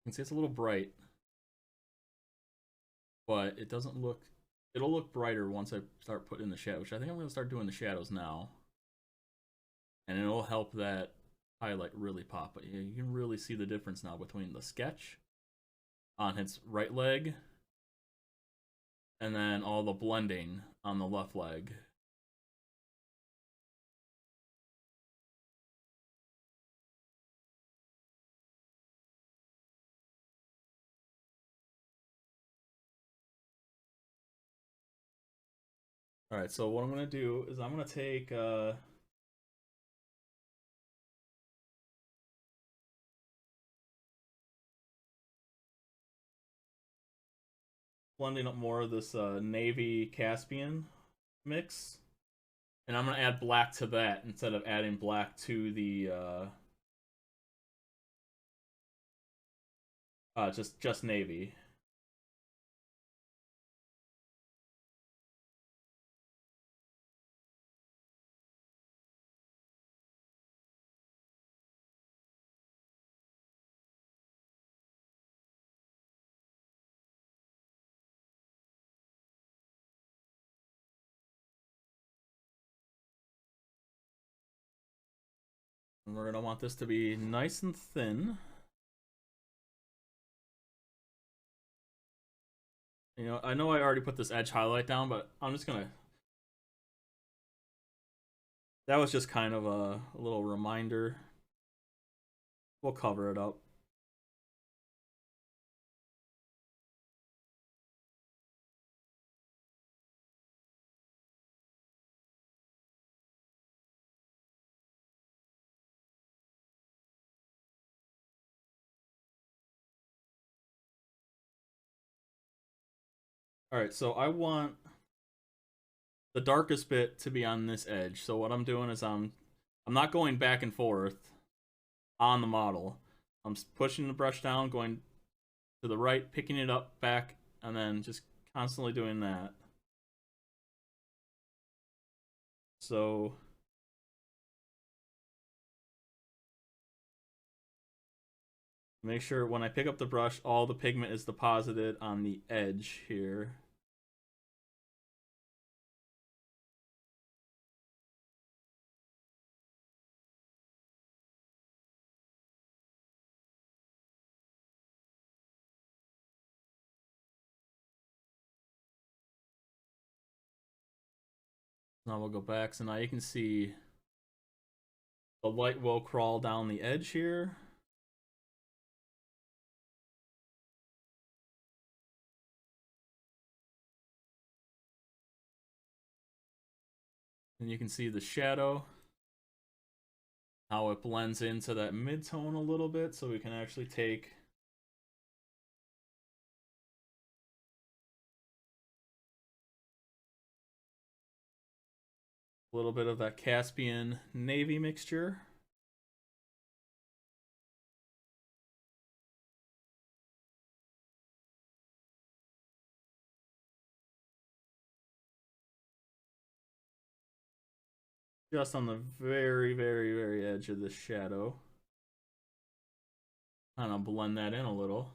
You can see it's a little bright, but it doesn't look, it'll look brighter once I start putting in the shadow, which I think I'm going to start doing the shadows now. And it'll help that highlight really pop. But yeah, you can really see the difference now between the sketch on its right leg and then all the blending on the left leg. Alright, so what I'm going to do is I'm going to take blending up more of this navy Caspian mix, and I'm going to add black to that instead of adding black to the just navy. And we're going to want this to be nice and thin. You know, I know I already put this edge highlight down, but I'm just going to... That was just kind of a little reminder. We'll cover it up. All right, so I want the darkest bit to be on this edge. So what I'm doing is I'm not going back and forth on the model. I'm pushing the brush down, going to the right, picking it up, back, and then just constantly doing that. So make sure when I pick up the brush, all the pigment is deposited on the edge here. Now we'll go back, so now you can see the light will crawl down the edge here. And you can see the shadow, how it blends into that mid-tone a little bit, so we can actually take a little bit of that Caspian navy mixture. Just on the very, very, very edge of the shadow. Kind of blend that in a little.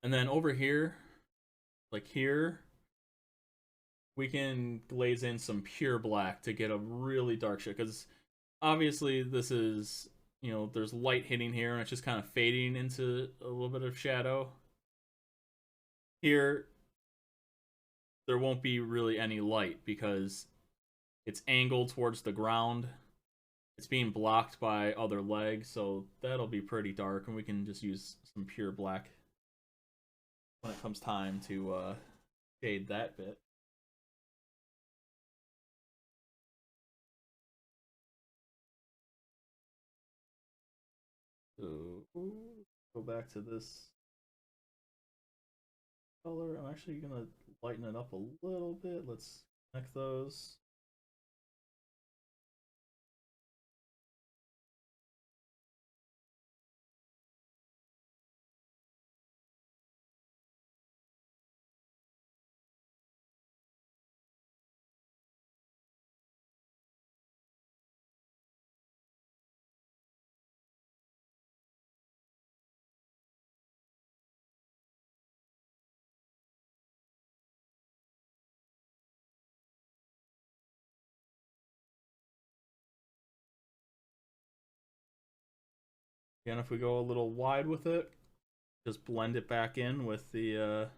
And then over here, like here, we can glaze in some pure black to get a really dark shade. Because obviously this is, you know, there's light hitting here and it's just kind of fading into a little bit of shadow. Here, there won't be really any light because it's angled towards the ground. It's being blocked by other legs, so that'll be pretty dark, and we can just use some pure black when it comes time to shade that bit. So go back to this color. I'm actually gonna lighten it up a little bit. Let's connect those. Again, if we go a little wide with it, just blend it back in with the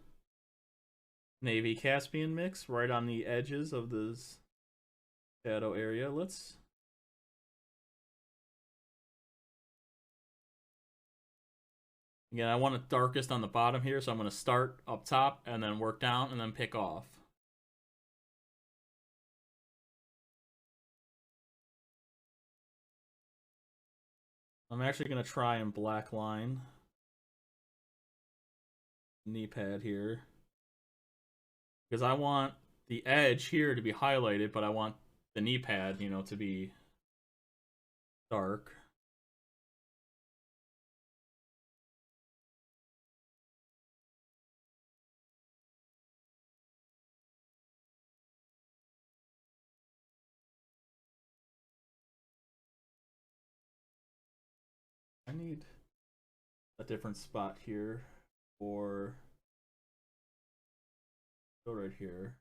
navy Caspian mix right on the edges of this shadow area. Let's again, I want it darkest on the bottom here, so I'm going to start up top and then work down and then pick off. I'm actually going to try and black line knee pad here because I want the edge here to be highlighted, but I want the knee pad, you know, to be dark. I need a different spot here for go right here.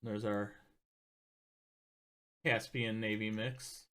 There's our Caspian navy mix.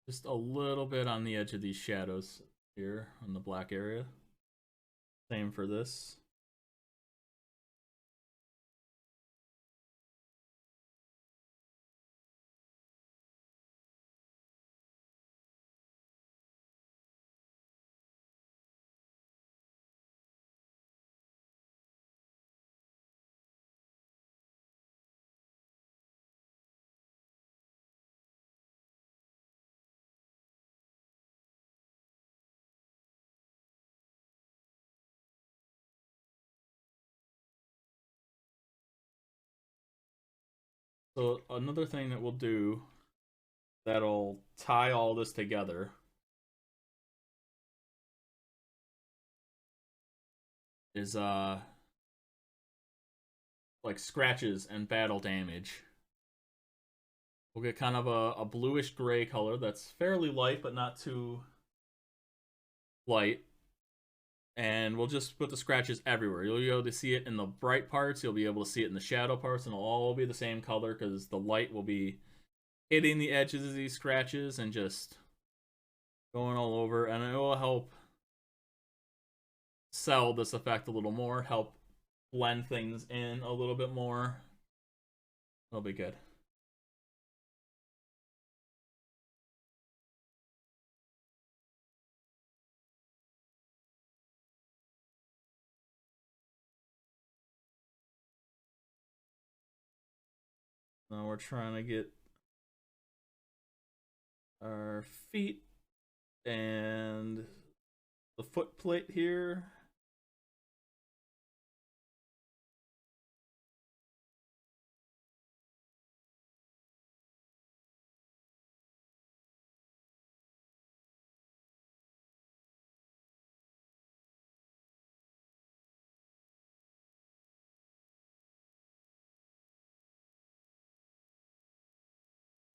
Just a little bit on the edge of these shadows here on the black area. Same for this. So another thing that we'll do that'll tie all this together is like scratches and battle damage. We'll get kind of a bluish gray color that's fairly light but not too light. And we'll just put the scratches everywhere. You'll be able to see it in the bright parts, you'll be able to see it in the shadow parts, and it'll all be the same color because the light will be hitting the edges of these scratches and just going all over, and it will help sell this effect a little more, help blend things in a little bit more. It'll be good. Now we're trying to get our feet and the foot plate here.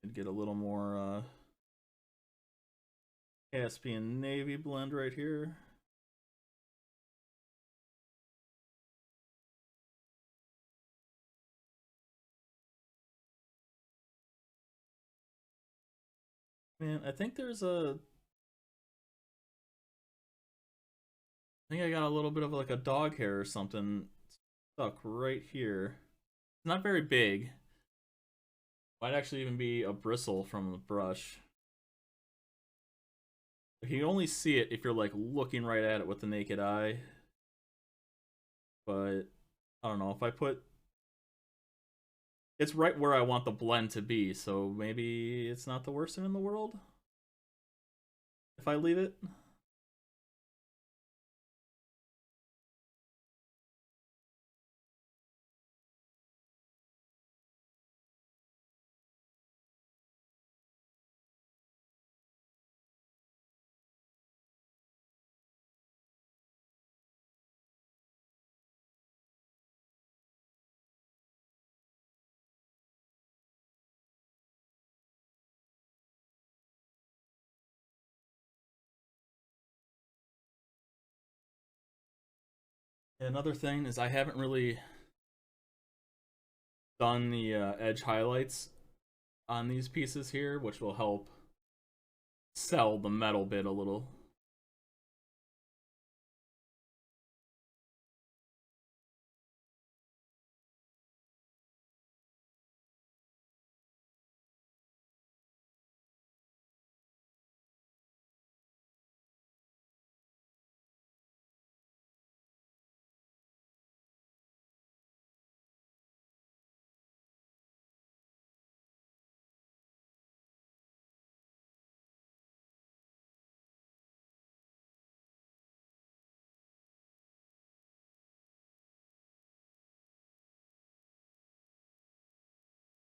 And get a little more Caspian Navy blend right here. Man, I think I got a little bit of like a dog hair or something stuck right here. It's not very big. Might actually even be a bristle from the brush. You can only see it if you're like looking right at it with the naked eye. But I don't know, if I put, it's right where I want the blend to be, so maybe it's not the worst thing in the world if I leave it. Another thing is I haven't really done the edge highlights on these pieces here, which will help sell the metal bit a little.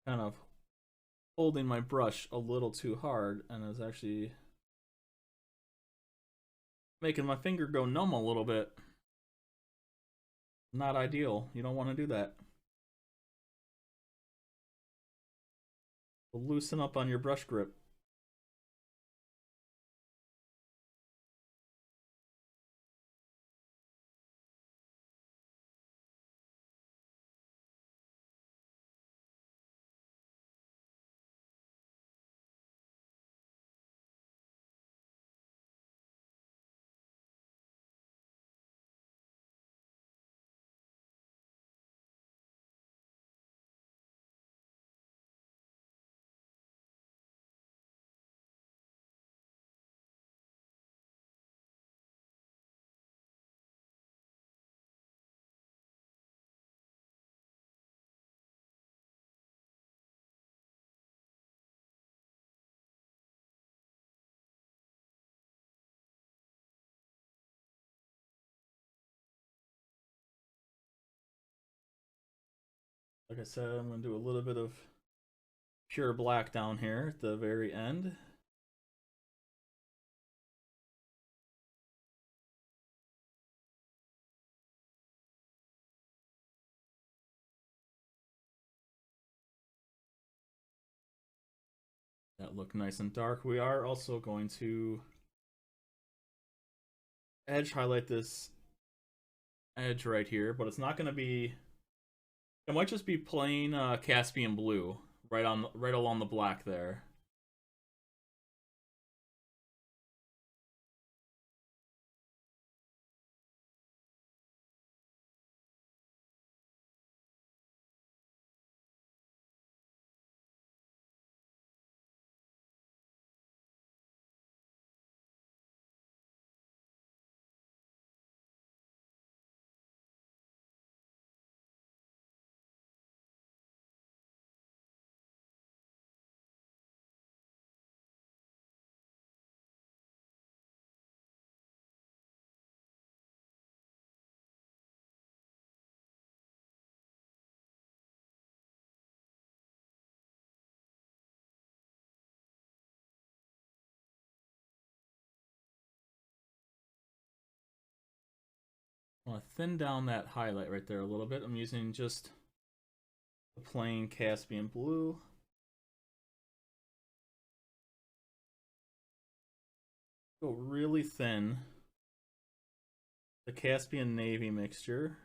Kind of holding my brush a little too hard, and is actually making my finger go numb a little bit. Not ideal. You don't want to do that. So loosen up on your brush grip. Like I said, I'm going to do a little bit of pure black down here at the very end. That look nice and dark. We are also going to edge highlight this edge right here, but it's not going to be, it might just be plain Caspian blue right along the black there. I want to thin down that highlight right there a little bit. I'm using just the plain Caspian blue. Go really thin. The Caspian navy mixture.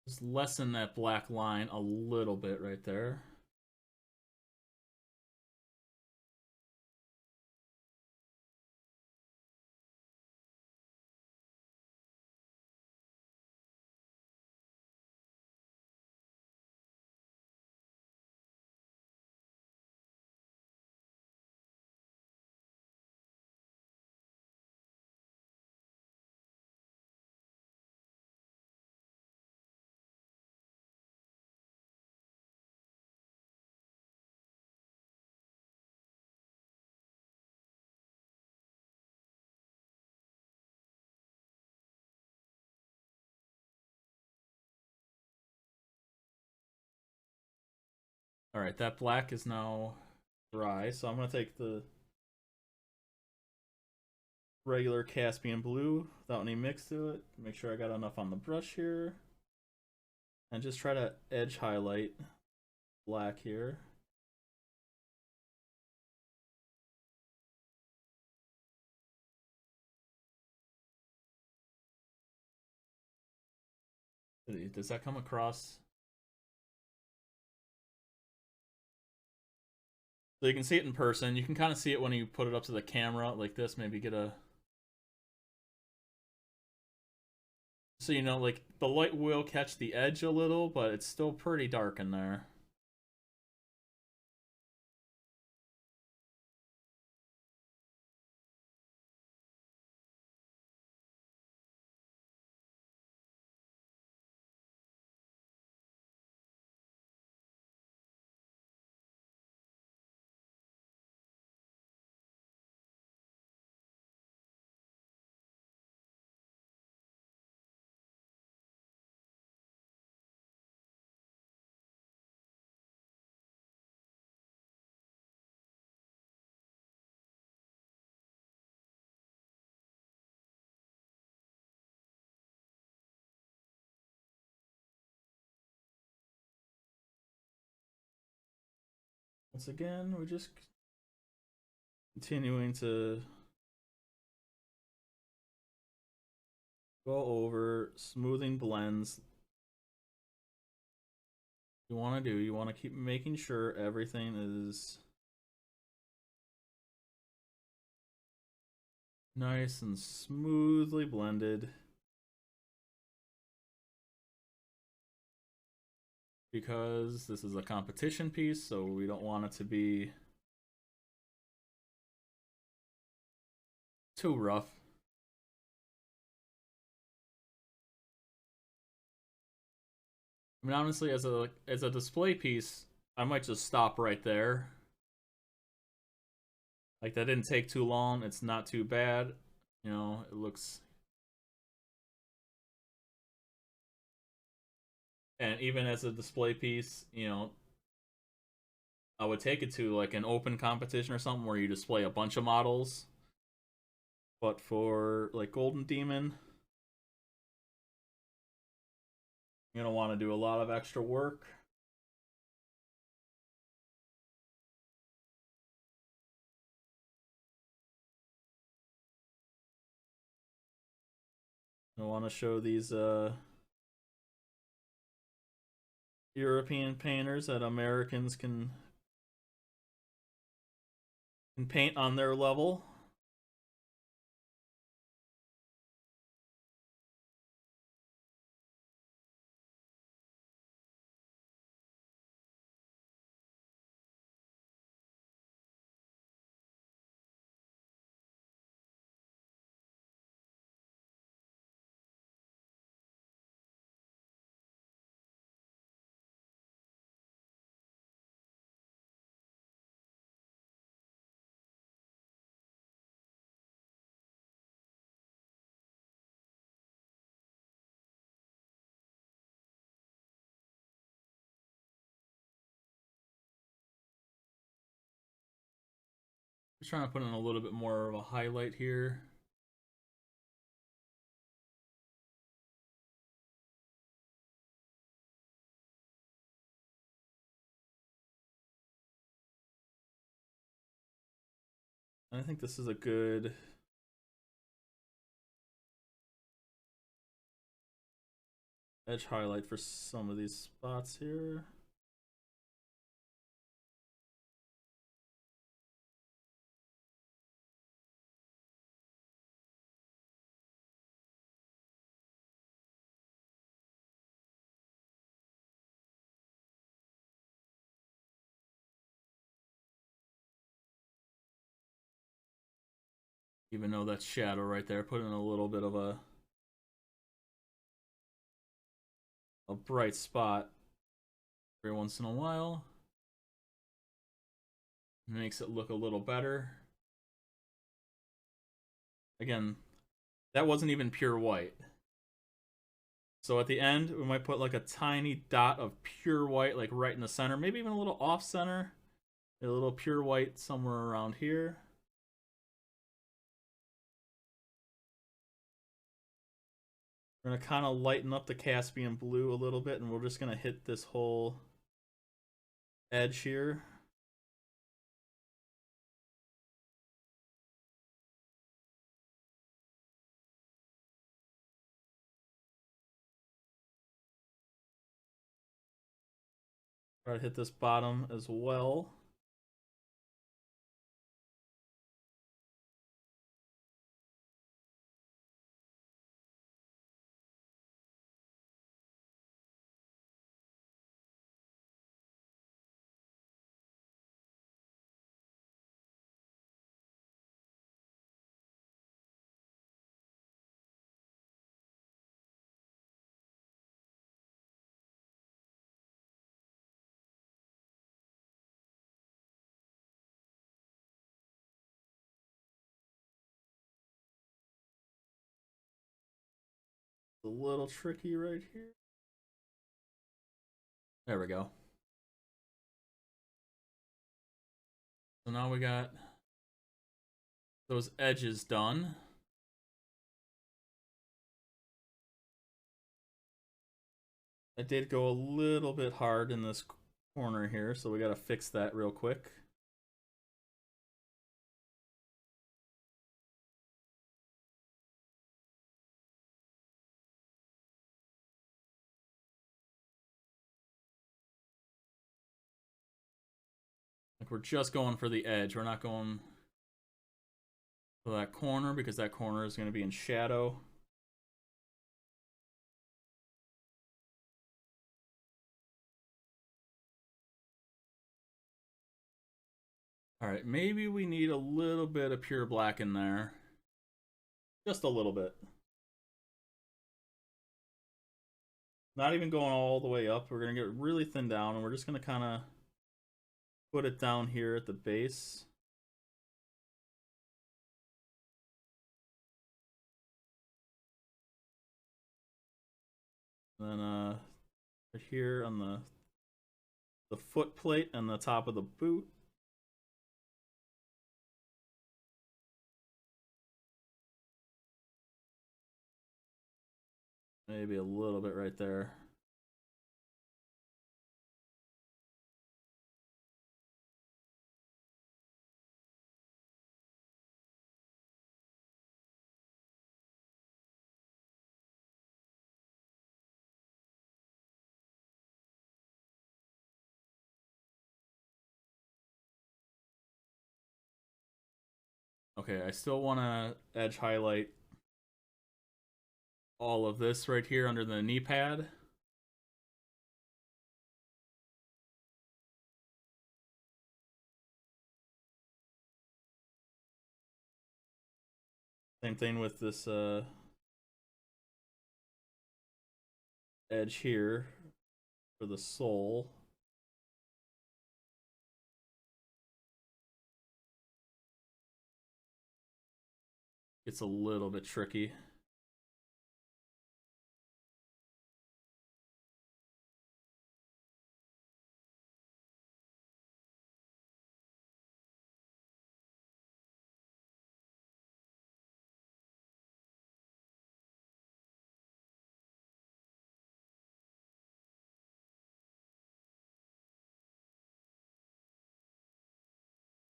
Just lessen that black line a little bit right there. All right, that black is now dry, so I'm going to take the regular Caspian blue without any mix to it. Make sure I got enough on the brush here. And just try to edge highlight black here. Does that come across? So you can see it in person. You can kind of see it when you put it up to the camera like this. Maybe get a... So you know, like, the light will catch the edge a little, but it's still pretty dark in there. Once again, we're just continuing to go over smoothing blends. You want to do, you want to keep making sure everything is nice and smoothly blended, because this is a competition piece, so we don't want it to be too rough. I mean, honestly, as a display piece, I might just stop right there. Like, that didn't take too long. It's not too bad. You know, it looks... And even as a display piece, you know, I would take it to like an open competition or something where you display a bunch of models. But for like Golden Demon, you're gonna want to do a lot of extra work. I want to show these European painters that Americans can paint on their level. Just trying to put in a little bit more of a highlight here. I think this is a good edge highlight for some of these spots here. Even though that's shadow right there, put in a little bit of a bright spot every once in a while. Makes it look a little better. Again, that wasn't even pure white. So at the end, we might put like a tiny dot of pure white, like right in the center, maybe even a little off center. A little pure white somewhere around here. We're gonna kind of lighten up the Caspian blue a little bit, and we're just gonna hit this whole edge here. Try to hit this bottom as well. It's a little tricky right here. There we go. So now we got those edges done. I did go a little bit hard in this corner here, so we gotta fix that real quick. Like, we're just going for the edge. We're not going for that corner because that corner is going to be in shadow. All right, maybe we need a little bit of pure black in there. Just a little bit. Not even going all the way up. We're going to get really thin down, and we're just going to kind of put it down here at the base. And then right here on the foot plate and the top of the boot. Maybe a little bit right there. Okay, I still want to edge highlight all of this right here under the knee pad. Same thing with this edge here for the sole. It's a little bit tricky.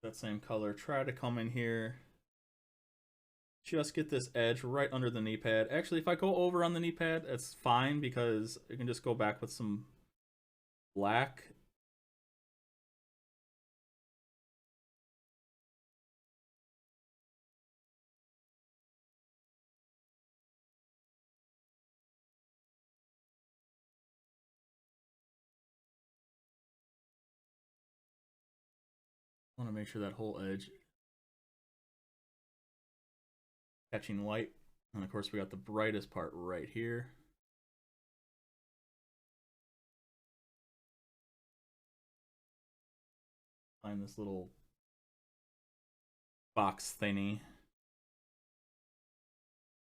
That same color. Try to come in here. Just get this edge right under the knee pad. Actually, if I go over on the knee pad, it's fine because I can just go back with some black. I want to make sure that whole edge catching light. And of course we got the brightest part right here. Find this little box thingy.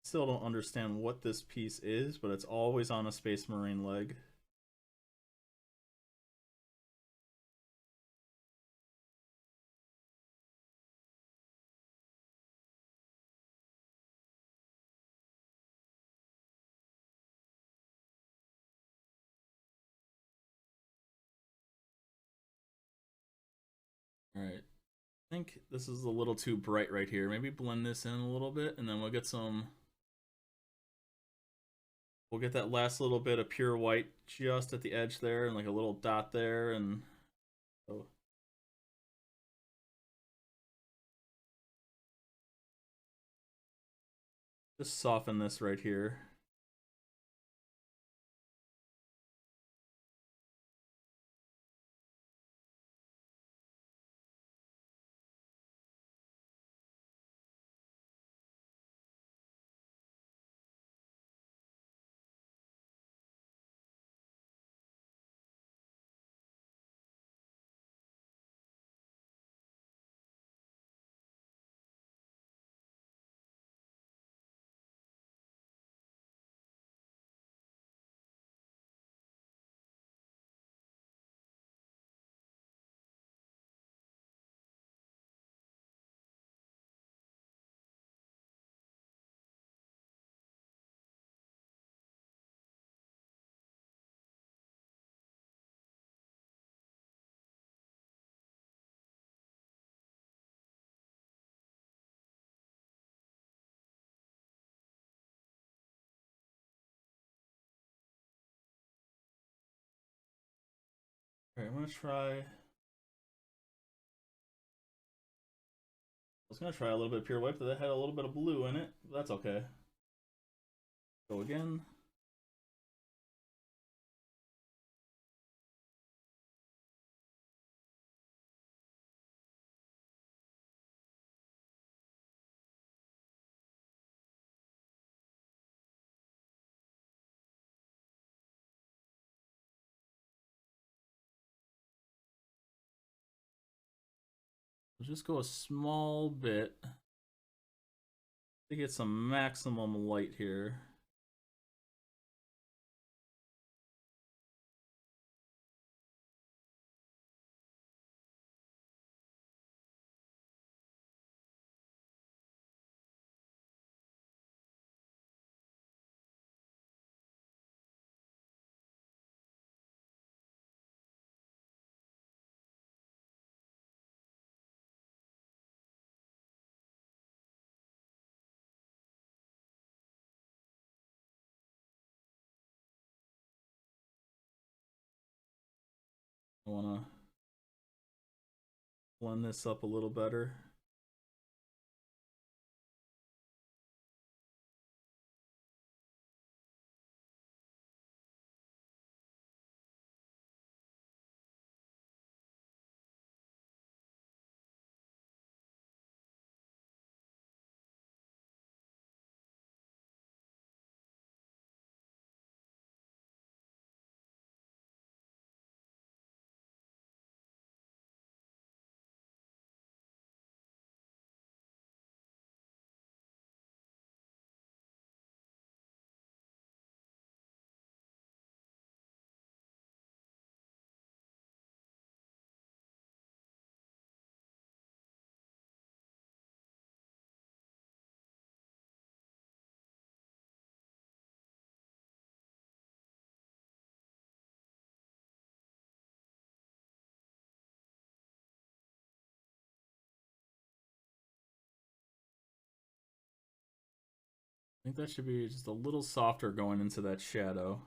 Still don't understand what this piece is, but it's always on a Space Marine leg. Alright, I think this is a little too bright right here. Maybe blend this in a little bit, and then we'll get some... We'll get that last little bit of pure white just at the edge there, and like a little dot there, and... So just soften this right here. Alright, I'm gonna try... I was gonna try a little bit of pure white, but that had a little bit of blue in it. That's okay. Go again. So just go a small bit to get some maximum light here. I want to blend this up a little better. I think that should be just a little softer going into that shadow.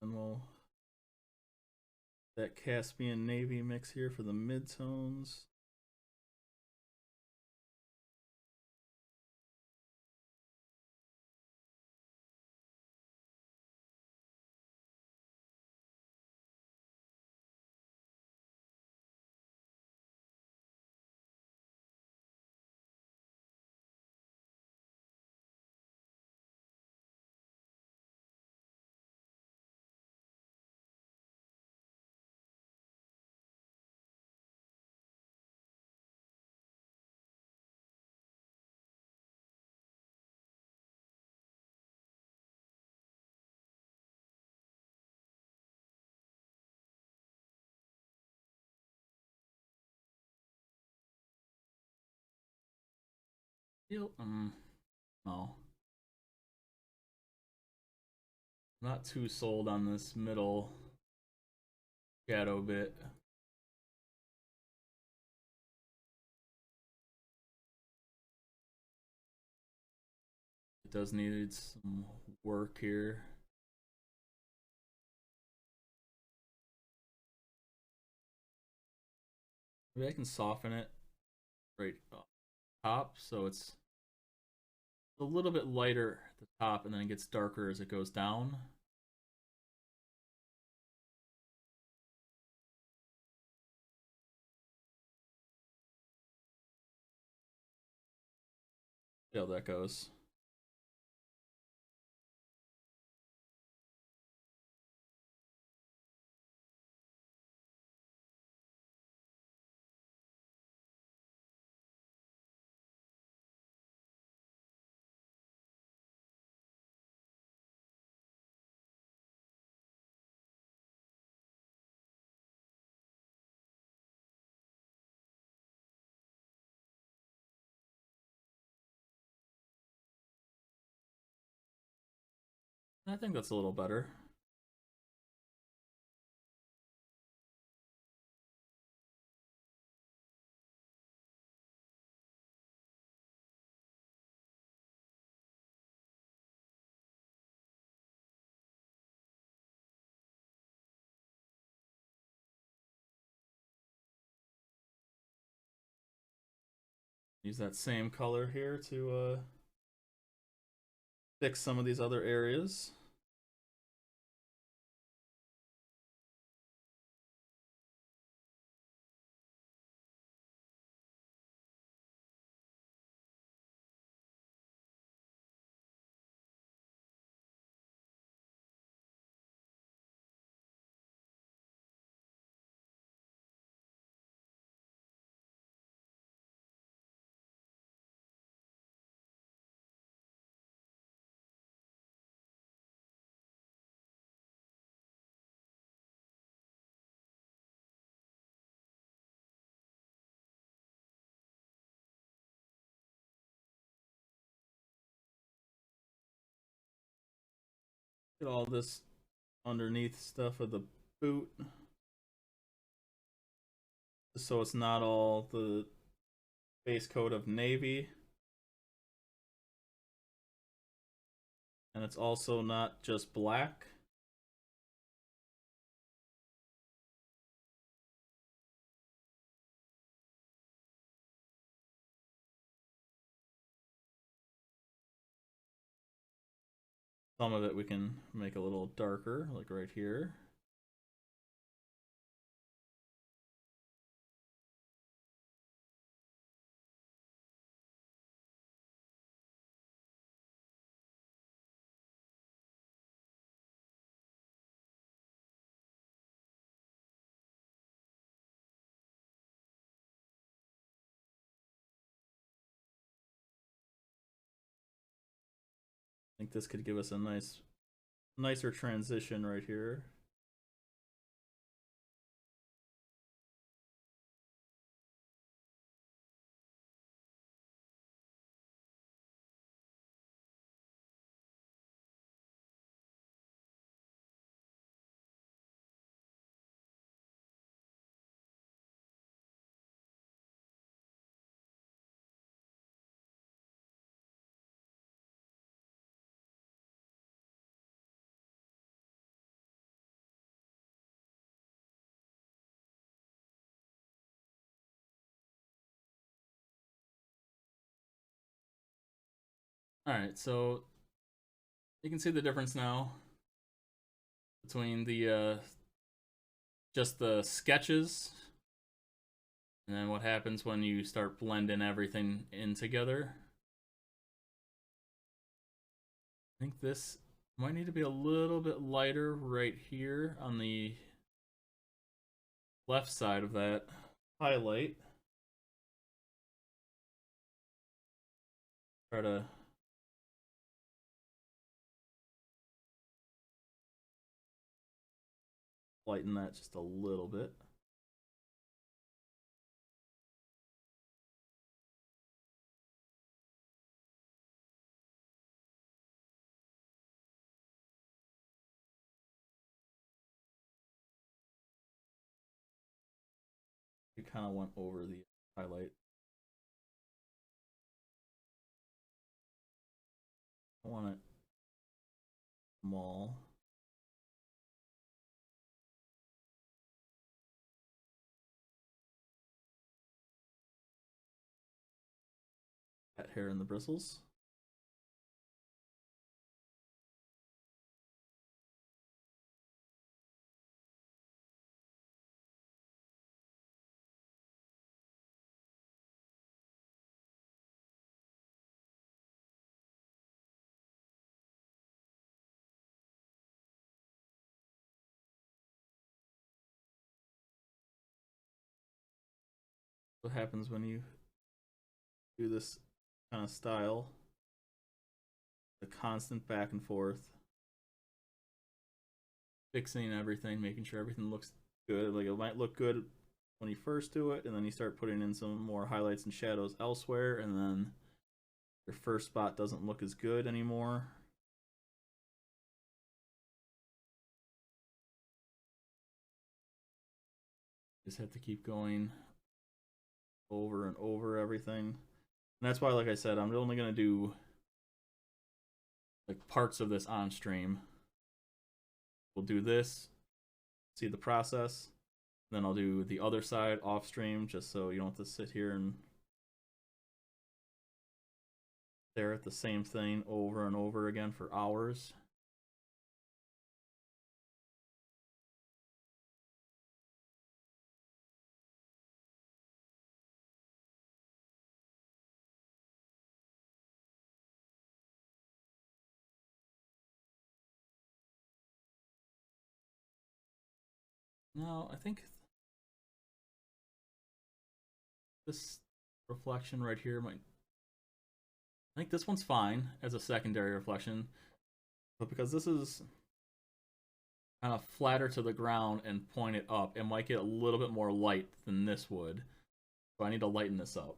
And we'll that Caspian navy mix here for the midtones. No. Not too sold on this middle shadow bit. It does need some work here. Maybe I can soften it right up top so it's a little bit lighter at the top and then it gets darker as it goes down. See how that goes. I think that's a little better. Use that same color here to fix some of these other areas. Get all this underneath stuff of the boot, so it's not all the base coat of navy, and it's also not just black. Some of it we can make a little darker, like right here. I think this could give us a nicer transition right here. All right, so you can see the difference now between the just the sketches and then what happens when you start blending everything in together. I think this might need to be a little bit lighter right here on the left side of that highlight. Try to lighten that just a little bit. You kind of went over the highlight. I want it small. Cat hair in the bristles. What happens when you do this kind of style? The constant back and forth, fixing everything, making sure everything looks good. Like it might look good when you first do it, and then you start putting in some more highlights and shadows elsewhere, and then your first spot doesn't look as good anymore. Just have to keep going over and over everything. And that's why, like I said, I'm only going to do like parts of this on stream. We'll do this, see the process, then I'll do the other side off stream, just so you don't have to sit here and stare at the same thing over and over again for hours. No, I think this reflection right here might. I think this one's fine as a secondary reflection, but because this is kind of flatter to the ground and pointed up, it might get a little bit more light than this would. So I need to lighten this up.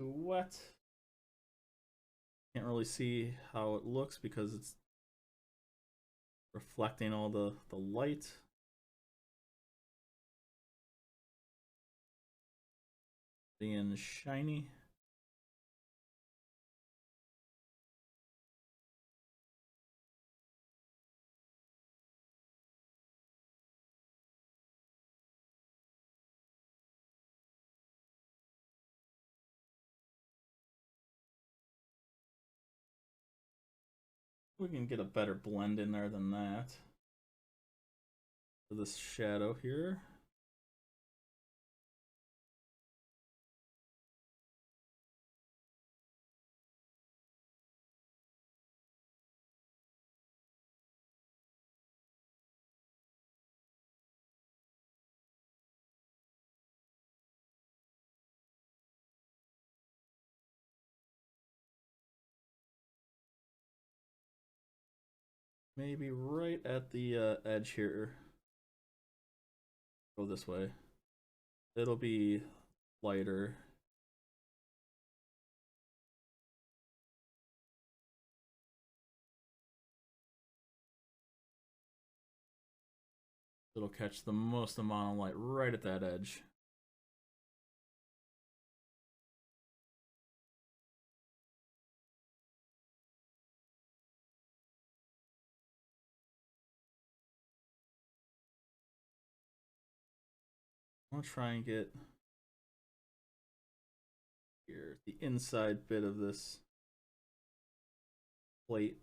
What? Can't really see how it looks because it's reflecting all the light. Being shiny. We can get a better blend in there than that. For this shadow here. Maybe right at the edge here. Go this way. It'll be lighter. It'll catch the most amount of light right at that edge. I'll try and get here the inside bit of this plate.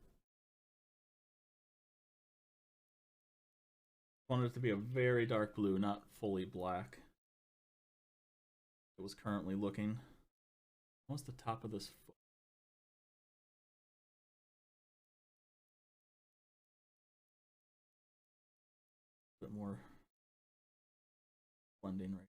I want it to be a very dark blue, not fully black. It was currently looking. What's the top of this foot? A bit more blending right.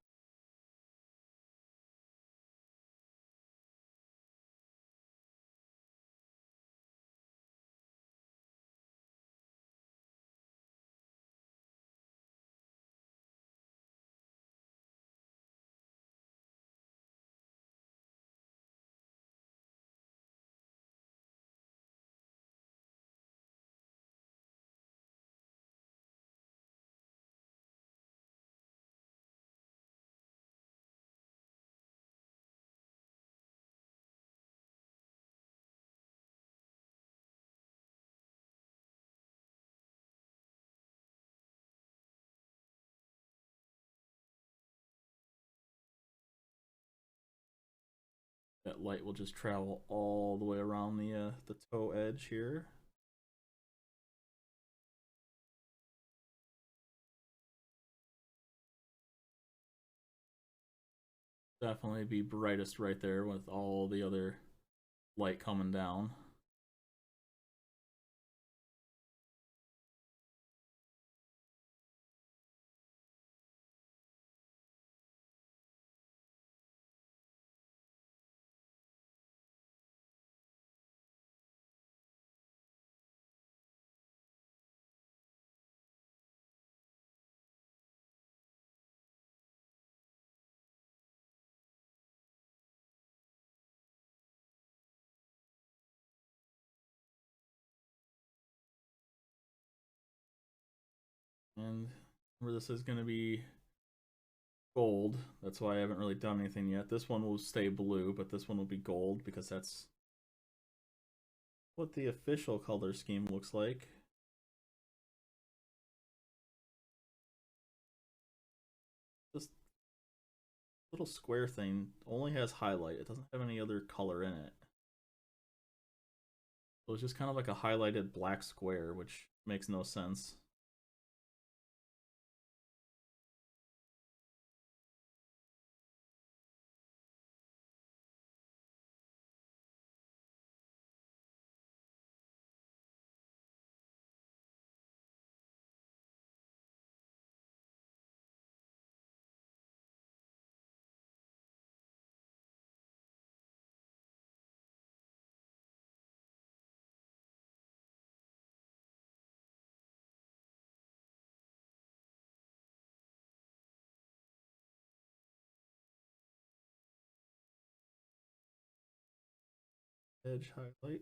That light will just travel all the way around the toe edge here. definitely be brightest right there with all the other light coming down. And remember, this is going to be gold. That's why I haven't really done anything yet. This one will stay blue, but this one will be gold because that's what the official color scheme looks like. This little square thing only has highlight. It doesn't have any other color in it. So it's just kind of like a highlighted black square, which makes no sense. Edge highlight.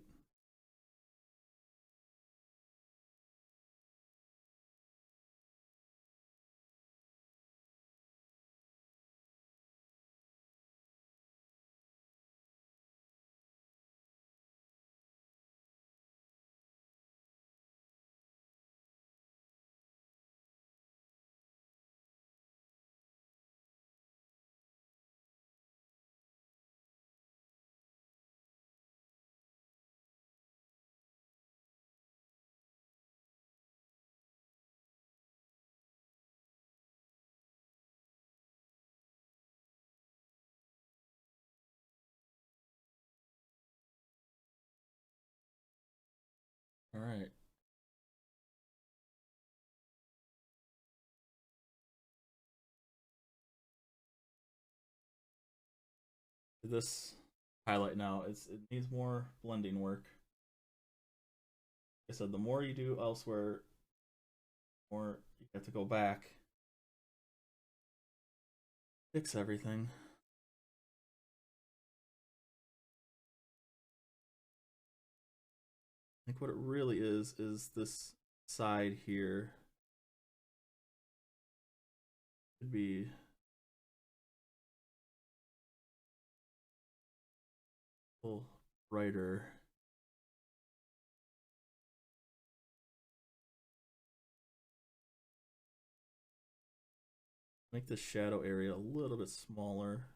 All right. This highlight now, it needs more blending work. Like I said, the more you do elsewhere, the more you have to go back, fix everything. I think what it really is this side here should be a little brighter. Make the shadow area a little bit smaller.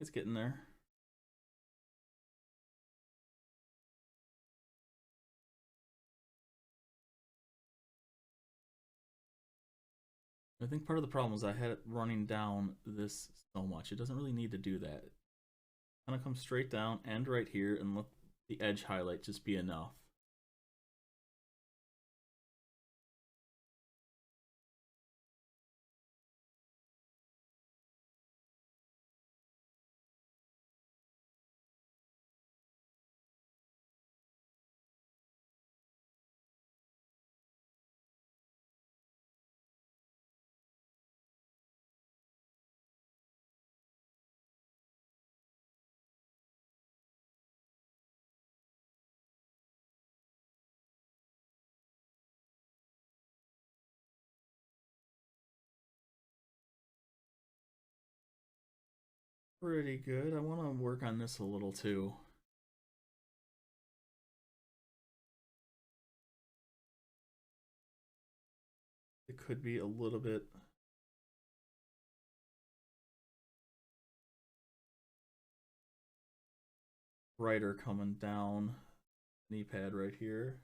It's getting there. I think part of the problem is I had it running down this so much. It doesn't really need to do that. Kind of come straight down, end right here, and look the edge highlight just be enough? Pretty good. I want to work on this a little too. It could be a little bit brighter coming down knee pad right here.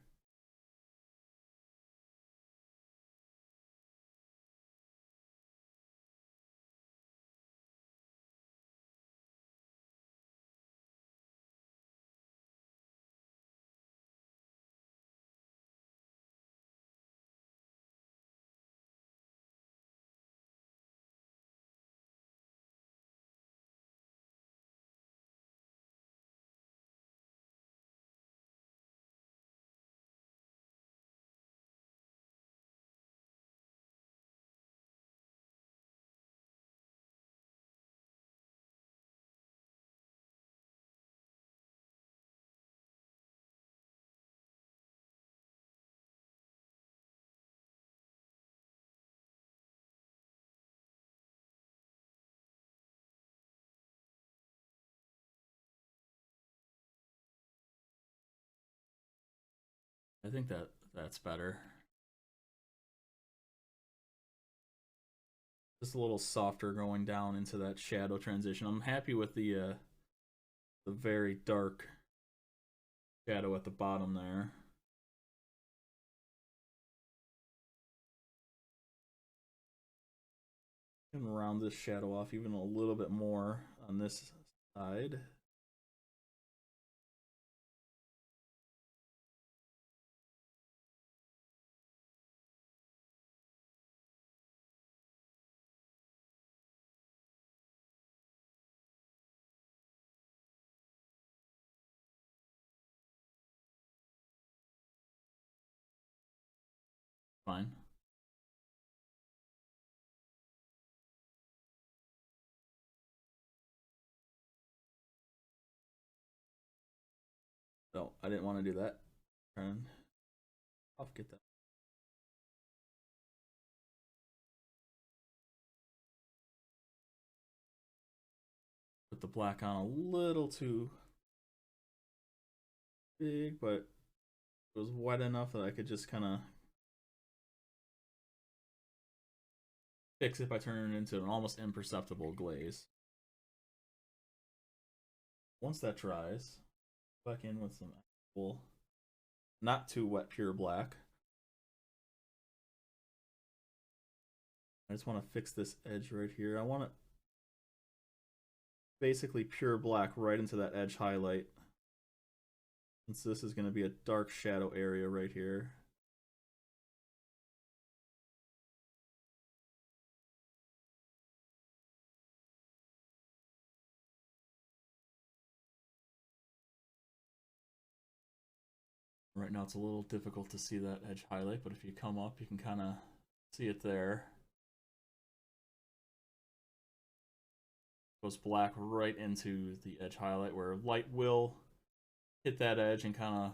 I think that's better. Just a little softer going down into that shadow transition. I'm happy with the very dark shadow at the bottom there. And round this shadow off even a little bit more on this side. Fine. No, I didn't want to do that. Turn off, get that. Put the black on a little too big, but it was wet enough that I could just kind of fix it by turning it into an almost imperceptible glaze. Once that dries, back in with some actual, not too wet pure black. I just want to fix this edge right here. I want it basically pure black right into that edge highlight. Since this is going to be a dark shadow area right here. Right now it's a little difficult to see that edge highlight, but if you come up, you can kind of see it there. Goes black right into the edge highlight where light will hit that edge and kind of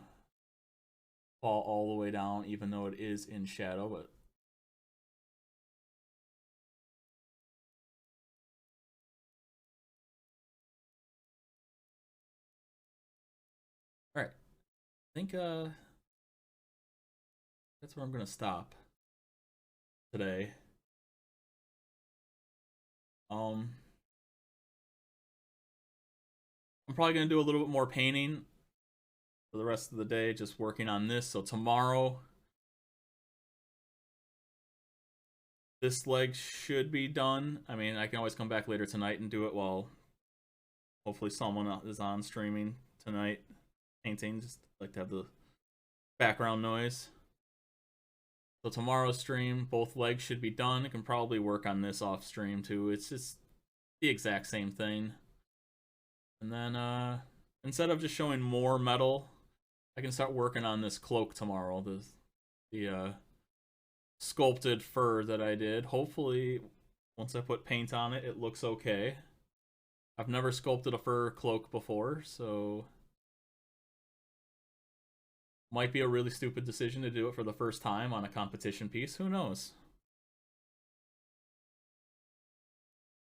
fall all the way down, even though it is in shadow, but all right. I think that's where I'm gonna stop today. I'm probably gonna do a little bit more painting for the rest of the day, just working on this. So tomorrow, this leg should be done. I mean, I can always come back later tonight and do it while hopefully someone is on streaming tonight. painting. Just like to have the background noise. So tomorrow's stream, both legs should be done. I can probably work on this off stream too. It's just the exact same thing. And then instead of just showing more metal, I can start working on this cloak tomorrow. The sculpted fur that I did. Hopefully, once I put paint on it, it looks okay. I've never sculpted a fur cloak before, so might be a really stupid decision to do it for the first time on a competition piece. Who knows?